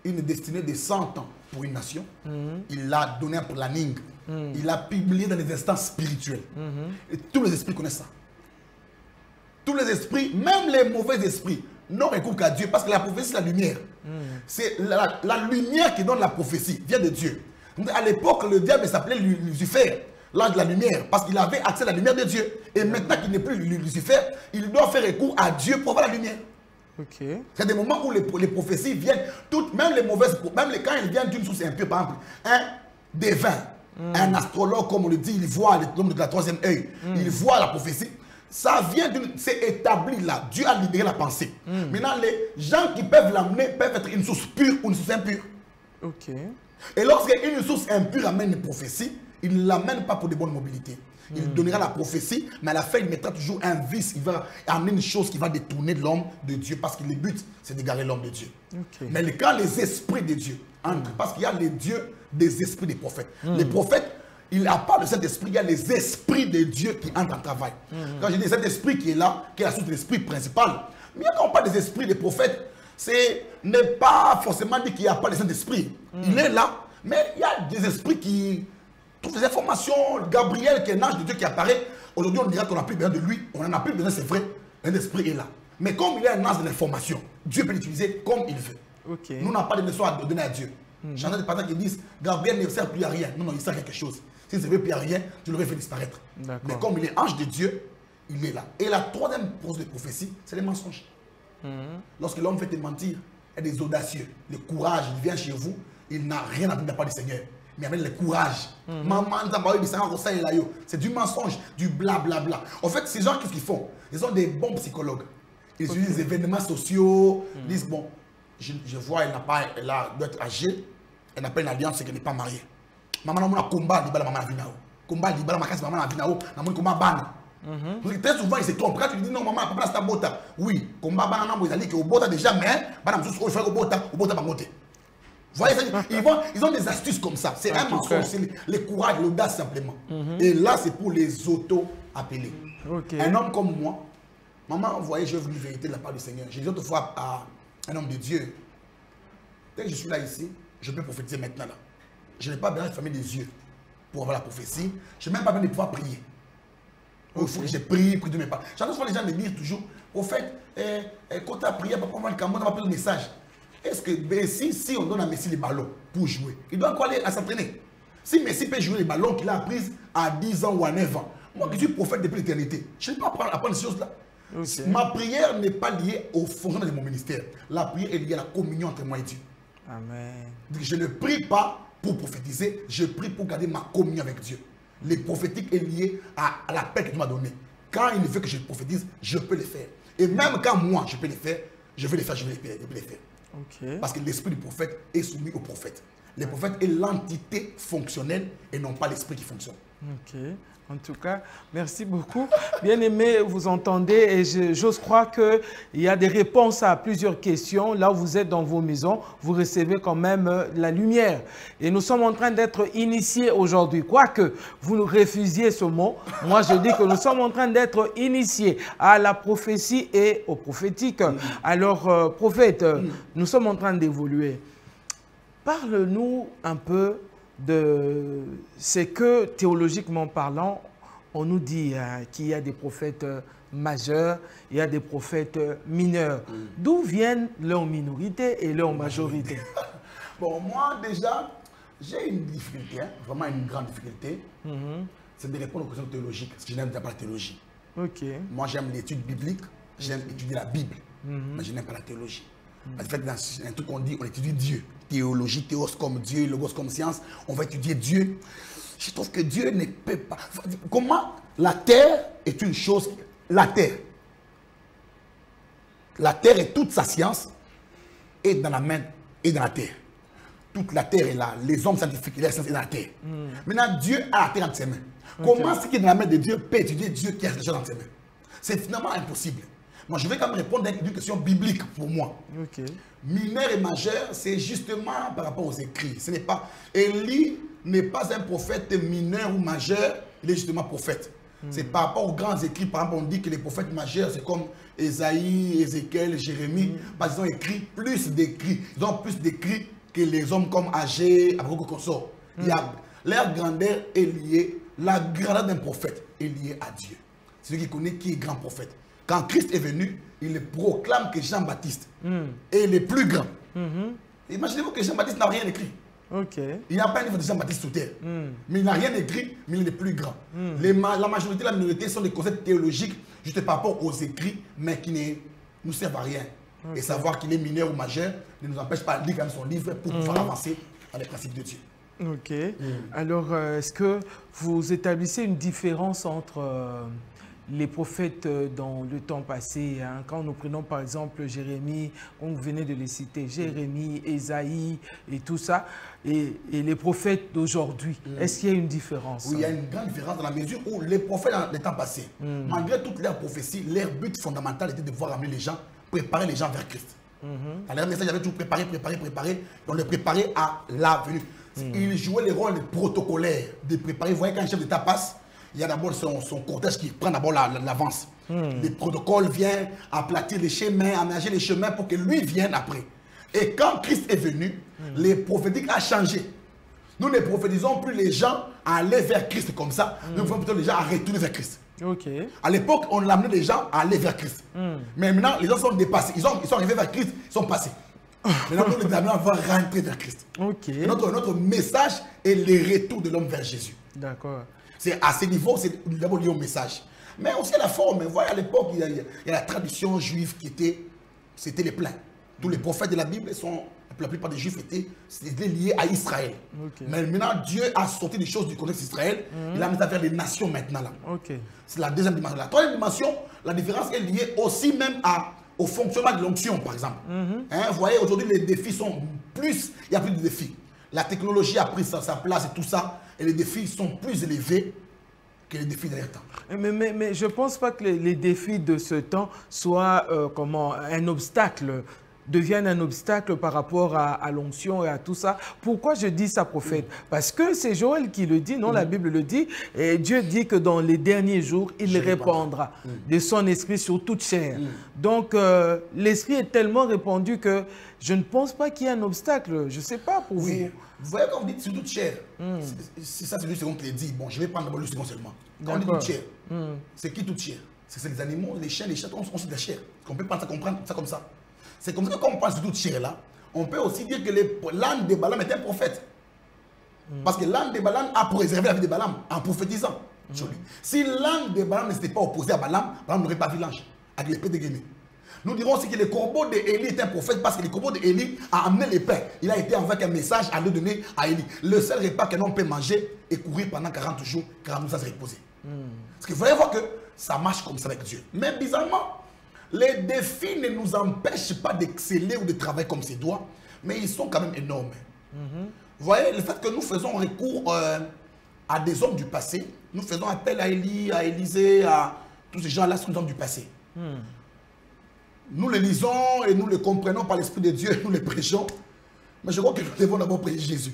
une destinée de 100 ans pour une nation. Il l'a donné un planning. Il l'a publié dans les instances spirituelles. Et tous les esprits connaissent ça. Tous les esprits, même les mauvais esprits, n'ont recours qu'à Dieu parce que la prophétie, c'est la lumière. C'est la lumière qui donne la prophétie, vient de Dieu. À l'époque, le diable s'appelait Lucifer, l'ange de la lumière, parce qu'il avait accès à la lumière de Dieu. Et maintenant qu'il n'est plus Lucifer, il doit faire recours à Dieu pour avoir la lumière. Okay. C'est des moments où les prophéties viennent, toutes, même les mauvaises, quand elles viennent d'une source impure, par exemple, un devin, un astrologue, comme on le dit, il voit l'homme de la troisième œil, il voit la prophétie. Ça vient c'est établi là. Dieu a libéré la pensée. Maintenant, les gens qui peuvent l'amener peuvent être une source pure ou une source impure. Ok. Et lorsqu'une source impure amène une prophétie, il ne l'amène pas pour de bonnes mobilités. Il donnera la prophétie, mais à la fin, il mettra toujours un vice. Il va amener une chose qui va détourner l'homme de Dieu, parce que le but, c'est d'égarer l'homme de Dieu. Okay. Mais quand les esprits de Dieu entrent, parce qu'il y a les dieux des esprits des prophètes. Les prophètes, il n'y a pas de cet esprit, il y a les esprits de Dieu qui entrent en travail. Quand je dis cet esprit qui est là, qui est la source de l'esprit principal, mais quand on parle des esprits des prophètes, c'est n'est pas forcément dit qu'il n'y a pas de Saint-Esprit. Il est là, mais il y a des esprits qui trouvent des informations. Gabriel, qui est un ange de Dieu qui apparaît, aujourd'hui on dirait qu'on n'a plus besoin de lui, on n'en a plus besoin, c'est vrai, un esprit est là. Mais comme il est un ange de l'information, Dieu peut l'utiliser comme il veut. Okay. Nous n'avons pas de leçons à donner à Dieu. J'entends des parents qui disent Gabriel ne sert plus à rien. Non, non, il sert à quelque chose. S'il ne servait plus à rien, tu l'aurais fait disparaître. Mais comme il est ange de Dieu, il est là. Et la troisième pose de prophétie, c'est les mensonges. Lorsque l'homme fait te mentir, il y a des audacieux. Le courage, il vient chez vous, il n'a rien à dire de la part du Seigneur. Mais avec le courage. C'est du mensonge, du blablabla. En fait, ces gens, qu'est-ce qu'ils font? Ils sont des bons psychologues. Ils utilisent des événements sociaux. Ils disent, bon, je vois, elle doit être âgée, elle n'a pas une alliance, c'est qu'elle n'est pas mariée. Maman n'a pas combat, dit maman n'a combat, dit maman n'a combat ban. Parce que très souvent, ils se trompent. Quand tu dis non, maman, papa, c'est un bota. Oui, combat ban, ils disent que bota déjà, mais il faut bota, va monter. Vous voyez, ils ont des astuces comme ça. C'est un mensonge, c'est le courage, l'audace simplement. Et là, c'est pour les auto-appelés. Un homme comme moi, maman, vous voyez, j'ai vu une vérité de la part du Seigneur. J'ai dit autrefois à un homme de Dieu, dès que je suis là ici, je peux prophétiser maintenant là. Je n'ai pas besoin de fermer les yeux pour avoir la prophétie. Je n'ai même pas besoin de pouvoir prier. Il faut que je prie de mes parents. J'entends souvent les gens me dire toujours, au fait, quand tu as prié, papa, on va appeler le message. Est-ce que si on donne à Messi les ballons pour jouer, il doit encore aller à s'entraîner. Si Messi peut jouer les ballons qu'il a appris à 10 ans ou à 9 ans, moi qui suis prophète depuis l'éternité, je ne peux pas apprendre ces choses-là. Ma prière n'est pas liée au fonctionnement de mon ministère. La prière est liée à la communion entre moi et Dieu. Amen. Je ne prie pas pour prophétiser, je prie pour garder ma communion avec Dieu. Le prophétique est lié à la paix que Dieu m'a donnée. Quand il veut que je prophétise, je peux le faire. Et même quand moi, je peux le faire, je vais le faire, je vais le faire. Parce que l'esprit du prophète est soumis au prophète. Le prophète est l'entité fonctionnelle et non pas l'esprit qui fonctionne. En tout cas, merci beaucoup. Bien aimé, vous entendez et j'ose croire qu'il y a des réponses à plusieurs questions. Là où vous êtes dans vos maisons, vous recevez quand même la lumière. Et nous sommes en train d'être initiés aujourd'hui. Quoique vous nous refusiez ce mot, moi je dis que nous sommes en train d'être initiés à la prophétie et au prophétique. Alors, prophète, nous sommes en train d'évoluer. Parle-nous un peu de ce que, théologiquement parlant, on nous dit qu'il y a des prophètes majeurs, il y a des prophètes mineurs. D'où viennent leurs minorités et leurs majorités? Bon, moi déjà, j'ai une difficulté, vraiment une grande difficulté. C'est de répondre aux questions théologiques, parce que je n'aime pas la théologie. Moi, j'aime l'étude biblique, j'aime étudier la Bible, mais je n'aime pas la théologie. En fait, dans un truc qu'on dit, on étudie Dieu. Théologie, théos comme Dieu, logos comme science, on va étudier Dieu. Je trouve que Dieu ne peut pas... Comment la terre est une chose... La terre et toute sa science est dans la main et dans la terre. Toute la terre est là. Les hommes scientifiques, la science est dans la terre. Maintenant, Dieu a la terre entre ses mains. Comment ce qui est dans la main de Dieu peut étudier Dieu qui a quelque chose dans ses mains? C'est finalement impossible. Moi, je vais quand même répondre à une question biblique pour moi. Mineur et majeur, c'est justement par rapport aux écrits. Ce n'est pas... Élie n'est pas un prophète mineur ou majeur, il est justement prophète. C'est par rapport aux grands écrits. Par exemple, on dit que les prophètes majeurs, c'est comme Ésaïe, Ézéchiel, Jérémie, parce qu'ils ont écrit plus d'écrits. Ils ont plus d'écrits que les hommes comme Agé, Abraham, consort. Leur grandeur est liée, la grandeur d'un prophète est liée à Dieu. C'est celui qui connaît qui est grand prophète. Quand Christ est venu, il proclame que Jean-Baptiste est le plus grand. Imaginez-vous que Jean-Baptiste n'a rien écrit. Il n'y a pas un livre de Jean-Baptiste sous terre. Mais il n'a rien écrit, mais il est le plus grand. La majorité, la minorité sont des concepts théologiques, juste par rapport aux écrits, mais qui ne nous servent à rien. Et savoir qu'il est mineur ou majeur ne nous empêche pas de lire quand même son livre pour pouvoir avancer dans les principes de Dieu. Alors, est-ce que vous établissez une différence entre les prophètes dans le temps passé, quand nous prenons par exemple Jérémie, on venait de les citer, Jérémie, Ésaïe et tout ça, et les prophètes d'aujourd'hui, est-ce qu'il y a une différence? Oui, il y a une grande différence dans la mesure où les prophètes dans les temps passés, malgré toutes leurs prophéties, leur but fondamental était de voir amener les gens, préparer les gens vers Christ. Dans leur message, il y avait tout préparé, on les préparait à la venue. Ils jouaient le rôle protocolaire de préparer. Vous voyez, quand un chef d'État passe, il y a d'abord son cortège qui prend d'abord l'avance. Le protocole vient aplatir les chemins, aménager les chemins pour que lui vienne après. Et quand Christ est venu, les prophétiques a changé. Nous ne prophétisons plus les gens à aller vers Christ comme ça. Nous faisons plutôt les gens à retourner vers Christ. À l'époque, on amenait les gens à aller vers Christ. Mais maintenant, les gens sont dépassés. Ils sont arrivés vers Christ, ils sont passés. Maintenant, nous les amenons à rentrer vers Christ. Notre message est le retour de l'homme vers Jésus. C'est à ce niveau, c'est d'abord lié au message. Mais aussi à la forme. Vous voyez, à l'époque, il y a la tradition juive qui était, c'était les pleins. Tous les prophètes de la Bible sont, la plupart des juifs étaient liés à Israël. Mais maintenant, Dieu a sorti des choses du contexte d'Israël. Il a mis ça vers les nations maintenant. C'est la deuxième dimension. La troisième dimension, la différence est liée aussi même au fonctionnement de l'onction, par exemple. Vous voyez, aujourd'hui, les défis sont plus, il y a plus de défis. La technologie a pris sa place et tout ça. Et les défis sont plus élevés que les défis de leur temps. Mais je ne pense pas que les défis de ce temps soient un obstacle, deviennent un obstacle par rapport à l'onction et à tout ça. Pourquoi je dis ça, prophète? Parce que c'est Joël qui le dit, non, la Bible le dit. Et Dieu dit que dans les derniers jours, il répandra de son esprit sur toute chair. Donc, l'esprit est tellement répandu que je ne pense pas qu'il y ait un obstacle. Je ne sais pas pour vous. Vous voyez, quand vous dites sur toute chair, c'est ça, c'est lui second qui l'a dit. Bon, je vais prendre d'abord le second seulement. Quand on dit toute chair, c'est qui toute chair? C'est les animaux, les chiens, les chats, on se de la chair. On peut pas comprendre ça comme ça. C'est comme ça que quand on parle sur toute chair là, on peut aussi dire que l'âne de Balaam est un prophète. Parce que l'âne de Balaam a préservé la vie de Balaam en prophétisant. Si l'âne de Balaam ne s'était pas opposé à Balaam, Balaam n'aurait pas vu l'ange avec l'épée dégainée. Nous dirons aussi que le corbeau d'Élie est un prophète parce que le corbeau d'Élie a amené les pains. Il a été avec un message à le donner à Élie. Le seul repas qu'un homme peut manger et courir pendant 40 jours, 40 jours, ça se reposer. Parce que vous allez voir que ça marche comme ça avec Dieu. Mais bizarrement, les défis ne nous empêchent pas d'exceller ou de travailler comme ses doigts, mais ils sont quand même énormes. Vous voyez, le fait que nous faisons recours à des hommes du passé, nous faisons appel à Élie, à Élisée, à tous ces gens-là, sont des hommes du passé. Nous les lisons et nous les comprenons par l'Esprit de Dieu et nous les prêchons. Mais je crois que nous devons d'abord prêcher Jésus.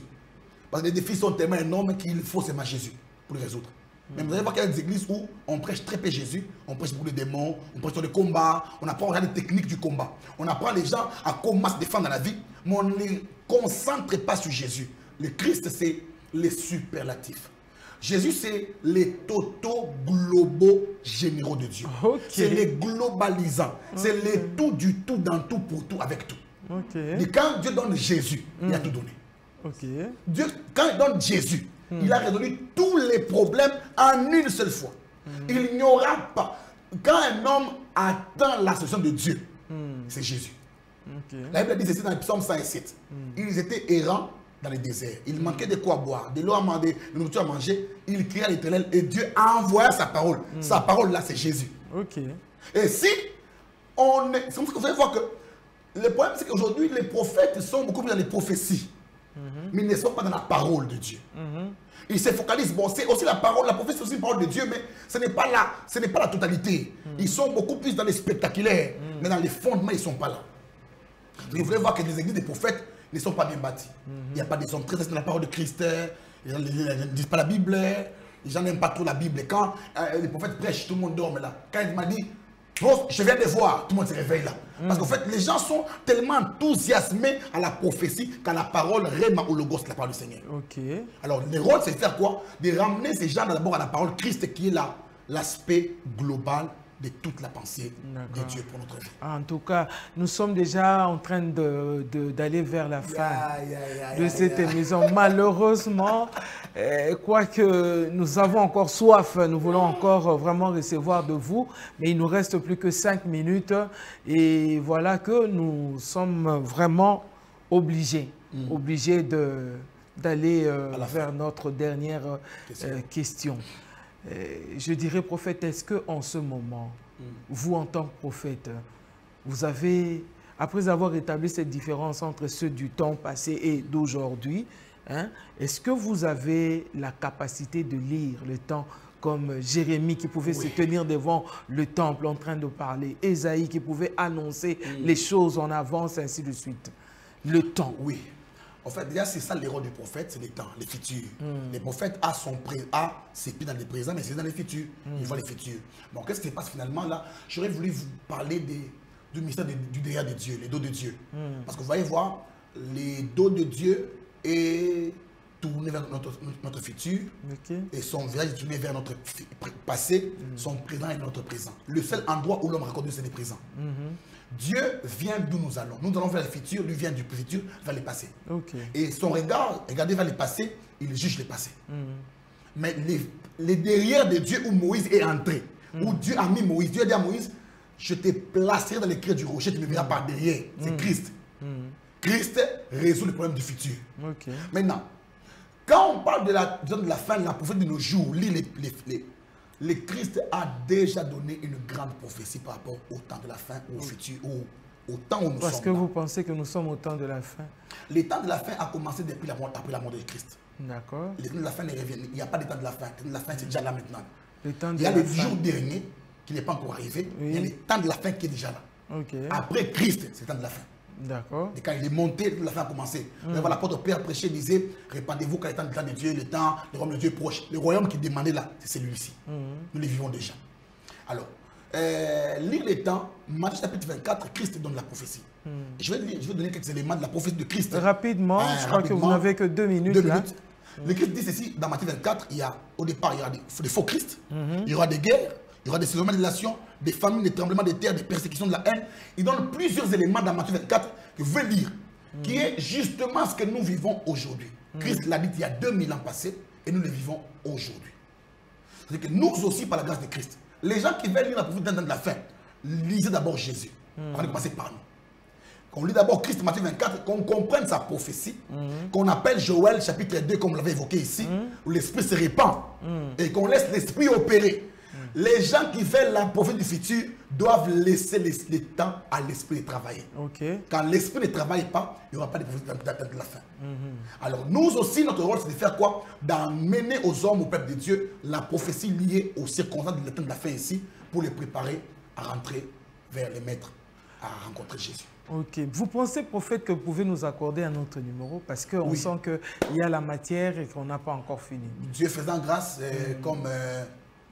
Parce que les défis sont tellement énormes qu'il faut s'aimer Jésus pour les résoudre. Mais vous allez voir qu'il y a des églises où on prêche très peu Jésus, on prêche beaucoup de démons, on prêche sur le combat, on apprend les techniques du combat. On apprend les gens à comment se défendre dans la vie, mais on ne les concentre pas sur Jésus. Le Christ, c'est les superlatifs. Jésus, c'est les totaux globaux généraux de Dieu. Okay. C'est les globalisants. C'est les tout du tout dans tout pour tout avec tout. Okay. Et quand Dieu donne Jésus, il a tout donné. Okay. Dieu, quand il donne Jésus, il a résolu tous les problèmes en une seule fois. Il n'y aura pas. Quand un homme atteint la solution de Dieu, c'est Jésus. Okay. La Bible dit ceci dans le psaume 107. Ils étaient errants dans le désert. Il manquait de quoi boire, de l'eau à manger, de nourriture à manger. Il cria à l'Éternel et Dieu a envoyé sa parole. Sa parole là, c'est Jésus. Okay. Et si on est... C'est comme ça que vous allez voir que le problème, c'est qu'aujourd'hui, les prophètes sont beaucoup plus dans les prophéties. Mais ils ne sont pas dans la parole de Dieu. Ils se focalisent. Bon, c'est aussi la parole, la prophétie, c'est aussi une parole de Dieu, mais ce n'est pas la totalité. Ils sont beaucoup plus dans les spectaculaires, mais dans les fondements, ils ne sont pas là. Vous voulez voir que les églises des prophètes ne sont pas bien bâties. Il n'y a pas des hommes très dans la parole de Christ. Les gens ne disent pas la Bible. Les gens n'aiment pas trop la Bible. Et quand les prophètes prêchent, tout le monde dorme là. Quand il m'a dit, je viens de voir, tout le monde se réveille là. Parce qu'en fait, les gens sont tellement enthousiasmés à la prophétie qu'à la parole Réma ou Logos, la parole du Seigneur. Okay. Alors, le rôle, c'est de faire quoi? De ramener ces gens d'abord à la parole Christ qui est l'aspect global de toute la pensée de Dieu pour notre vie. En tout cas, nous sommes déjà en train d'aller vers la fin de cette émission. Malheureusement, quoique nous avons encore soif, nous voulons encore vraiment recevoir de vous, mais il nous reste plus que 5 minutes et voilà que nous sommes vraiment obligés d'aller vers notre dernière question. Je dirais, prophète, est-ce qu'en ce moment, vous, en tant que prophète, vous avez, après avoir établi cette différence entre ceux du temps passé et d'aujourd'hui, est-ce que vous avez la capacité de lire le temps comme Jérémie qui pouvait se tenir devant le temple en train de parler, Ésaïe qui pouvait annoncer les choses en avance, ainsi de suite? Le temps. Oui. En fait, déjà, c'est ça le rôle du prophète, c'est les temps, les futurs. Le prophète a ses pieds dans le présent, mais c'est dans les futurs. Il voit les futurs. Bon, qu'est-ce qui se passe finalement là? J'aurais voulu vous parler du mystère du derrière de Dieu, les dos de Dieu. Parce que vous allez voir, les dos de Dieu est tourné vers notre futur, et son visage est tourné vers notre passé, son présent et notre présent. Le seul endroit où l'homme raconte c'est le présent. Dieu vient d'où nous allons. Nous allons vers le futur, lui vient du futur vers le passé. Et son regard, regardez vers le passé, il juge le passé. Mais les derrière de Dieu où Moïse est entré, où Dieu a mis Moïse, Dieu a dit à Moïse, je te placerai dans les creux du rocher, tu me verras par derrière. C'est Christ. Christ résout le problème du futur. Maintenant, quand on parle de la fin de la prophétie de nos jours, lis le Christ a déjà donné une grande prophétie par rapport au temps de la fin, au futur, au temps où nous sommes. Parce que vous pensez que nous sommes au temps de la fin? Le temps de la fin a commencé depuis après la mort de Christ. D'accord. Le temps de la fin ne revient. Il n'y a pas de temps de la fin. Le temps de la fin, c'est déjà là maintenant. Il y a le jour dernier qui n'est pas encore arrivé. Il y a le temps de la fin qui est déjà là. Après Christ, c'est le temps de la fin. D'accord. Et quand il est monté, la fin a commencé. L'apôtre Pierre prêchait, disait, répandez-vous quand le temps de Dieu, le royaume de Dieu est proche. Le royaume qui demandait là, c'est celui-ci. Nous le vivons déjà. Alors, lire les temps, Matthieu chapitre 24, Christ donne la prophétie. Je vais donner quelques éléments de la prophétie de Christ. Rapidement, je crois que vous n'avez que 2 minutes. 2 minutes. Le Christ dit ceci, dans Matthieu 24, au départ, il y aura des faux Christ, il y aura des guerres, il y aura des saisonnements de nations, des famines, des tremblements de terre, des persécutions, de la haine. Il donne plusieurs éléments dans Matthieu 24 que vous pouvez lire, qui est justement ce que nous vivons aujourd'hui. Christ l'a dit il y a 2000 ans passés et nous le vivons aujourd'hui. C'est-à-dire que nous aussi, par la grâce de Christ, les gens qui veulent lire la prophétie de la fin, lisez d'abord Jésus. On va commencer par nous. Qu'on lit d'abord Christ, Matthieu 24, qu'on comprenne sa prophétie, qu'on appelle Joël chapitre 2, comme on l'avait évoqué ici, où l'esprit se répand et qu'on laisse l'esprit opérer. Les gens qui veulent la prophétie du futur doivent laisser le temps à l'esprit de travailler. Quand l'esprit ne travaille pas, il n'y aura pas de prophétie de la fin. Alors nous aussi, notre rôle, c'est de faire quoi? D'amener aux hommes, au peuple de Dieu, la prophétie liée aux circonstances de temps de la fin ici, pour les préparer à rentrer vers les maîtres, à rencontrer Jésus. Vous pensez, prophète, que vous pouvez nous accorder un autre numéro? Parce qu'on sent qu'il y a la matière et qu'on n'a pas encore fini. Dieu faisant grâce, comme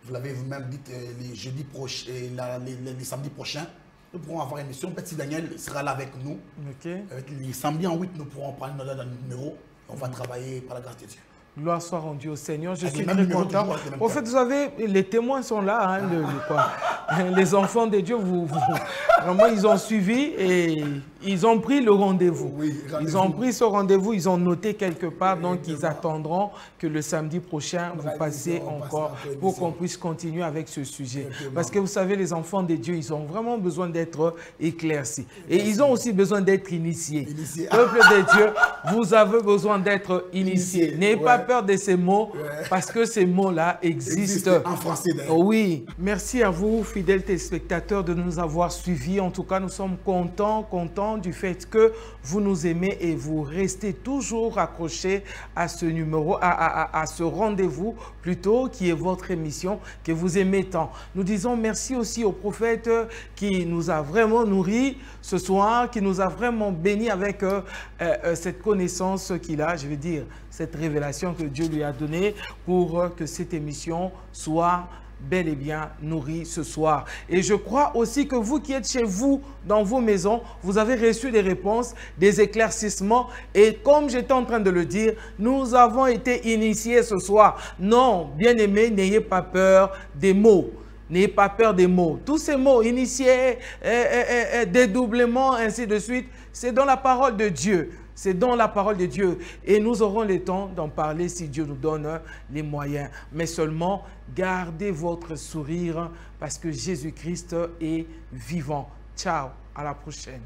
vous l'avez vous-même dit, les jeudis prochains, les samedis prochains, nous pourrons avoir une émission. Peut-être si Daniel sera là avec nous. Avec les samedis en 8, nous pourrons prendre notre numéro. On va travailler par la grâce de Dieu. Gloire soit rendue au Seigneur. Je Avec suis le même très numéro, content. toujours avec le même Au fait, vous savez, les témoins sont là. Hein, les enfants de Dieu, vraiment, ils ont suivi et ils ont pris le rendez-vous. Oui, ils ont pris ce rendez-vous, ils ont noté quelque part. Donc, ils attendront que le samedi prochain, vous passez encore pour qu'on puisse continuer avec ce sujet. Parce que vous savez, les enfants de Dieu, ils ont vraiment besoin d'être éclaircis. Et ils ont aussi besoin d'être initiés. Peuple de Dieu, vous avez besoin d'être initiés. N'ayez pas peur de ces mots, parce que ces mots-là existent. En français d'ailleurs. Oui. Merci à vous, fidèles téléspectateurs, de nous avoir suivis. En tout cas, nous sommes contents du fait que vous nous aimez et vous restez toujours accrochés à ce numéro, à ce rendez-vous plutôt, qui est votre émission, que vous aimez tant. Nous disons merci aussi au prophète qui nous a vraiment nourris ce soir, qui nous a vraiment bénis avec cette connaissance qu'il a, je veux dire, cette révélation que Dieu lui a donnée pour que cette émission soit bel et bien nourrie ce soir. Et je crois aussi que vous qui êtes chez vous, dans vos maisons, vous avez reçu des réponses, des éclaircissements. Et comme j'étais en train de le dire, nous avons été initiés ce soir. Non, bien-aimés, n'ayez pas peur des mots. N'ayez pas peur des mots. Tous ces mots, initiés, dédoublement, ainsi de suite, c'est dans la parole de Dieu. C'est dans la parole de Dieu. Et nous aurons le temps d'en parler si Dieu nous donne les moyens. Mais seulement, gardez votre sourire parce que Jésus-Christ est vivant. Ciao, à la prochaine.